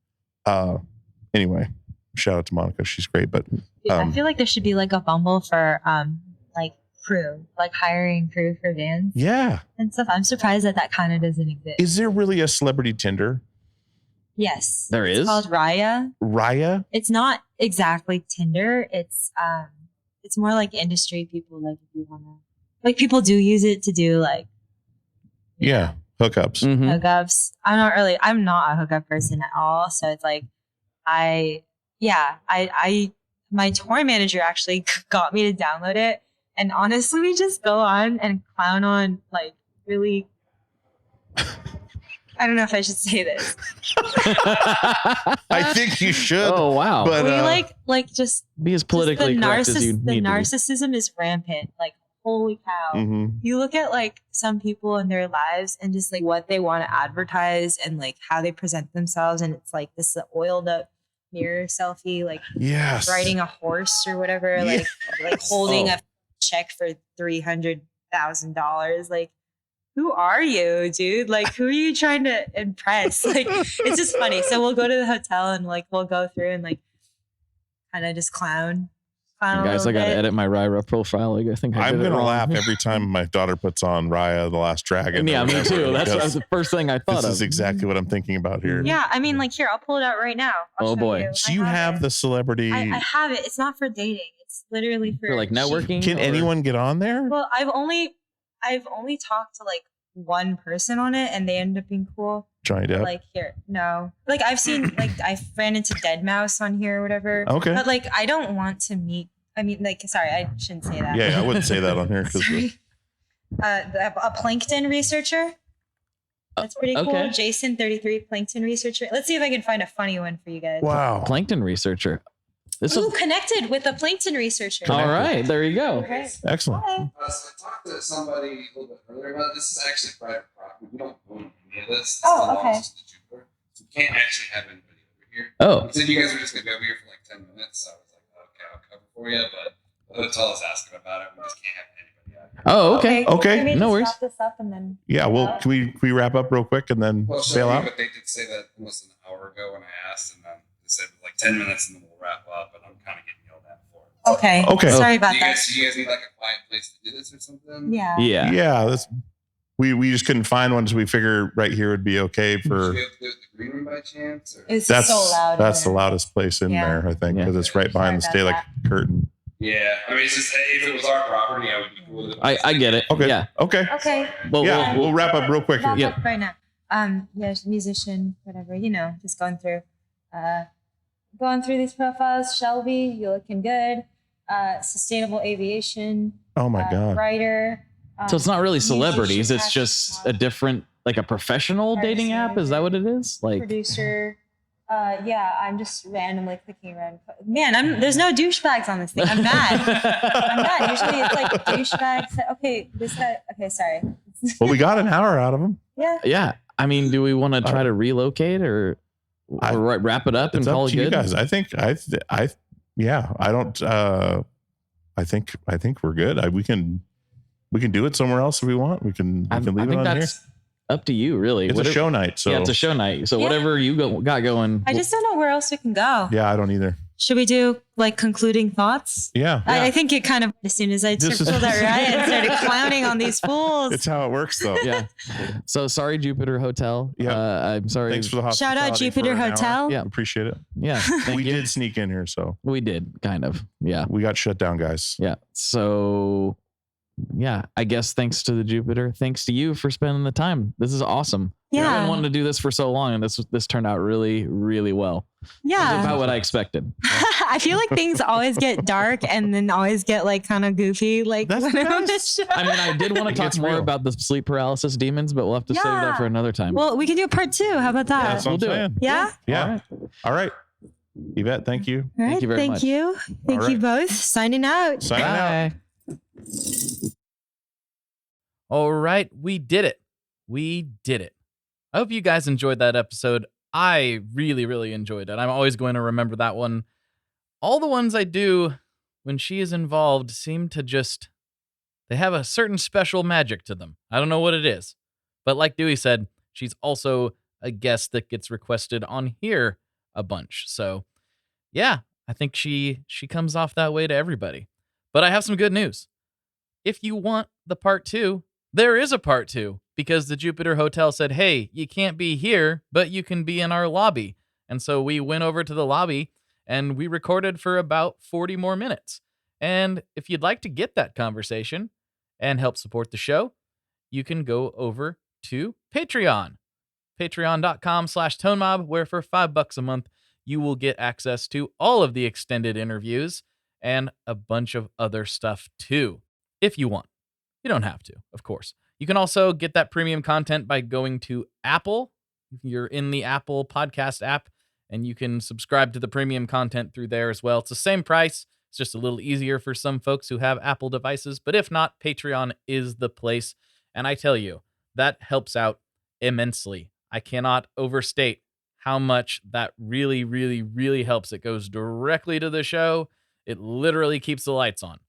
Anyway, shout out to Monica. She's great. But I feel like there should be like a Bumble for like crew, like hiring crew for vans Yeah. and stuff. I'm surprised that kind of doesn't exist. Is there really a celebrity Tinder? Yes. There it's is? called Raya. Raya? It's not exactly Tinder. It's more like industry people, like if you wanna, like people do use it to do like Yeah. Hookups. Mhm. hookups. I'm not a hookup person at all. So it's like my tour manager actually got me to download it. And honestly, we just go on and clown on like really, I don't know if I should say this. I think you should. Oh, wow. But, We like just Be as politically correct as you the need to be. narcissism is rampant. Like, holy cow. Mhm. You look at like some people in their lives and just like what they want to advertise and like how they present themselves. And it's like this oiled up mirror selfie, like Yes. riding a horse or whatever, like holding a check for $300,000. Like, who are you, dude? Like, who are you trying to impress? Like, it's just funny. So we'll go to the hotel and like we'll go through and like kind of just clown Guys, I got to edit my Ryra profile. I think I'm going going to to laugh every time my daughter puts on Raya, The Last Dragon. Yeah, or me whatever, too. That because was the first thing I thought This of. is exactly what I'm thinking about here. Yeah, I mean, like here, I'll pull it out right now. I'll Oh, show boy. You. So you have it. the celebrity. I have it. It's not for dating. It's literally For like networking? Can or- anyone get on there? Well, I've only talked to like one person on it, and they end up being cool. Johnny Depp. Like here, no. Like I've seen, like I've ran into Dead Mouse on here or whatever. Okay. But like I don't want to meet. I mean, like, sorry, I shouldn't say that. Yeah, I wouldn't say that on here because Sorry. A plankton researcher. That's pretty cool. okay. Jason 33, plankton researcher. Let's see if I can find a funny one for you guys. wow. Plankton researcher. This Ooh, is connected with a plankton researcher. all right. There you go. Okay. Excellent. Hi. So I talked to somebody a little bit earlier about it. This is actually private property. We don't own any of this. This Oh, belongs okay. to the Jupiter. So we can't actually have anybody over here. Oh, You said you guys were just going to be over here for like 10 minutes. So I was like, okay, I'll cover for you. But the hotel is asking about it. We just can't have anybody out here. oh, okay. Okay. Maybe No just worries. wrap this up and then. Yeah, well, can we wrap up real quick and then Well, bail sure, out? but they did say that almost an hour ago when I asked, and then they said like 10 minutes and then we'll wrap up. And I'm kind of getting yelled at for it. Okay. Okay. Sorry Do about you that. guys need like a quiet place to do this or something? Yeah. Yeah. Yeah, that's we just couldn't find one, so we figure right here would be okay Should for. we have to do it in the green room by chance? Or? It's That's so loud. that's the in there. loudest place in Yeah. there, I think, Yeah. because it's right behind the Sorry stay about like curtain. Yeah, I mean, it's just if it was our property, I would be cool with it. I get it. Okay. Yeah. Okay. Okay. But Yeah, we'll wrap up real quick here. Wrap Yep. up right now. Yeah, musician, whatever, just going through these profiles. Shelby, you're looking good. Sustainable aviation. Oh my God. Writer. So it's not really musician, celebrities. It's actor, just a different, like a professional dating app. Is that what it is? Like, producer. Yeah, I'm just randomly clicking around. Man, there's no douchebags on this thing. I'm mad. I'm mad. Usually it's like douchebags. Okay, this guy. Okay, sorry. Well, we got an hour out of them. Yeah. yeah. I mean, do we want to try to relocate or wrap it up and It's call up it to you good? guys. I think yeah. I don't. I think we're good. We can do it somewhere else if we want. We can I leave think it on here. that's up to you, really. It's a show night, so Yeah, it's a show night. So Yeah. whatever you got going. I just don't know where else we can go. yeah, I don't either. Should we do like concluding thoughts? Yeah, I think it kind of, as soon as I This is- pulled that right and started clowning on these fools. it's how it works, though. Yeah. So sorry, Jupiter Hotel. Yeah. I'm sorry. Thanks for the Shout hospitality out Jupiter for an hour. Hotel. Yeah. Appreciate it. Yeah. Thank We you. did sneak in here, so We did kind of. Yeah. we got shut down, guys. Yeah. So yeah, I guess thanks to the Jupiter. Thanks to you for spending the time. This is awesome. I've Yeah. been wanting to do this for so long, and this turned out really, really well. Yeah. About what I expected. I feel like things always get dark and then always get like kind of goofy. Like That's when I'm on nice. the show. I mean, I did want to It talk gets more real. about the sleep paralysis demons, but we'll have to save that Yeah. for another time. Well, we can do a part 2. How about that? That's what I'm we'll do it. saying. Yeah. Yeah. All right. All right. Yvette, thank you. All right. Thank you very much. you. Thank All you right. both. Signing out. Signing out. Bye. All right, we did it. We did it. I hope you guys enjoyed that episode. I really, really enjoyed it. I'm always going to remember that one. All the ones I do when she is involved seem to just, they have a certain special magic to them. I don't know what it is. But like Dewey said, she's also a guest that gets requested on here a bunch. So yeah, I think she comes off that way to everybody. But I have some good news. if you want the part 2, there is a part 2 because the Jupiter Hotel said, hey, you can't be here, but you can be in our lobby. And so we went over to the lobby and we recorded for about 40 more minutes. And if you'd like to get that conversation and help support the show, you can go over to Patreon, patreon.com/tonemob, where for $5 a month, you will get access to all of the extended interviews and a bunch of other stuff too, if you want. You don't have to, of course. You can also get that premium content by going to Apple. You're in the Apple podcast app, and you can subscribe to the premium content through there as well. It's the same price. It's just a little easier for some folks who have Apple devices. But if not, Patreon is the place. And I tell you, that helps out immensely. I cannot overstate how much that really, really, really helps. It goes directly to the show. It literally keeps the lights on.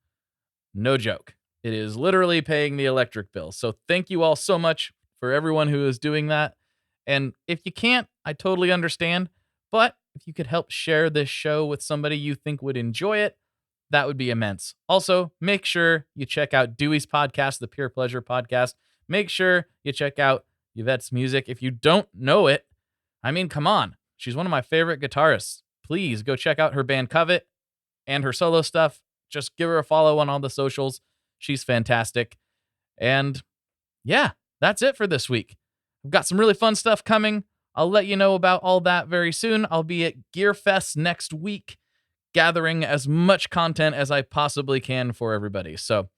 No joke. It is literally paying the electric bill. So thank you all so much for everyone who is doing that. And if you can't, I totally understand. But if you could help share this show with somebody you think would enjoy it, that would be immense. Also, make sure you check out Dewey's podcast, the Pure Pleasure Podcast. Make sure you check out Yvette's music. If you don't know it, I mean, come on. She's one of my favorite guitarists. Please go check out her band Covet and her solo stuff. Just give her a follow on all the socials. She's fantastic. And yeah, that's it for this week. I've got some really fun stuff coming. I'll let you know about all that very soon. I'll be at GearFest next week, gathering as much content as I possibly can for everybody. So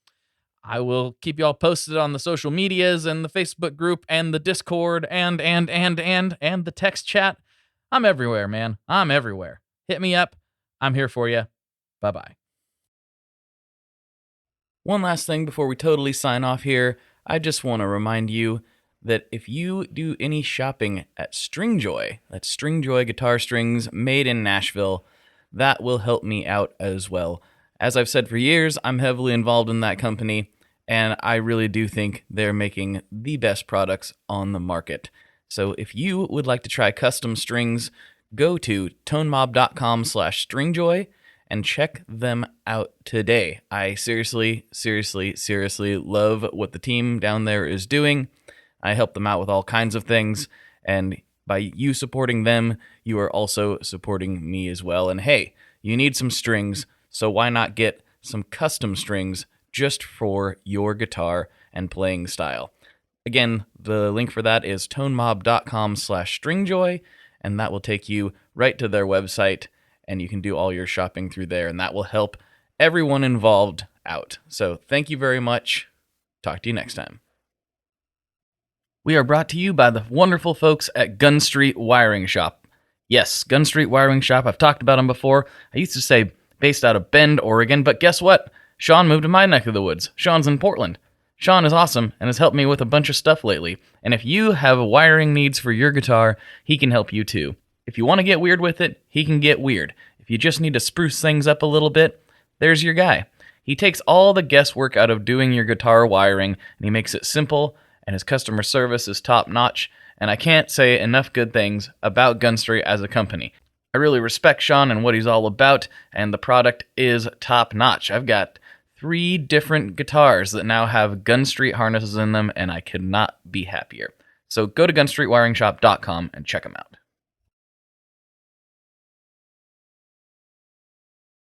I will keep you all posted on the social medias and the Facebook group and the Discord and the text chat. I'm everywhere, man. I'm everywhere. Hit me up. I'm here for you. Bye-bye. One last thing before we totally sign off here. I just want to remind you that if you do any shopping at Stringjoy, that's Stringjoy guitar strings made in Nashville, that will help me out as well. As I've said for years, I'm heavily involved in that company, and I really do think they're making the best products on the market. So if you would like to try custom strings, go to tonemob.com/stringjoy and check them out today. I seriously love what the team down there is doing. I help them out with all kinds of things, and by you supporting them, you are also supporting me as well. And hey, you need some strings, so why not get some custom strings just for your guitar and playing style? Again, the link for that is tonemob.com/stringjoy, and that will take you right to their website, and you can do all your shopping through there, and that will help everyone involved out. So thank you very much. Talk to you next time. We are brought to you by the wonderful folks at Gun Street Wiring Shop. Yes, Gun Street Wiring Shop. I've talked about them before. I used to say based out of Bend, Oregon, but guess what? Sean moved to my neck of the woods. Sean's in Portland. Sean is awesome and has helped me with a bunch of stuff lately. And if you have wiring needs for your guitar, he can help you too. If you want to get weird with it, he can get weird. If you just need to spruce things up a little bit, there's your guy. He takes all the guesswork out of doing your guitar wiring, and he makes it simple, and his customer service is top-notch, and I can't say enough good things about Gun Street as a company. I really respect Sean and what he's all about, and the product is top-notch. I've got 3 different guitars that now have Gun Street harnesses in them, and I could not be happier. So go to gunstreetwiringshop.com and check them out.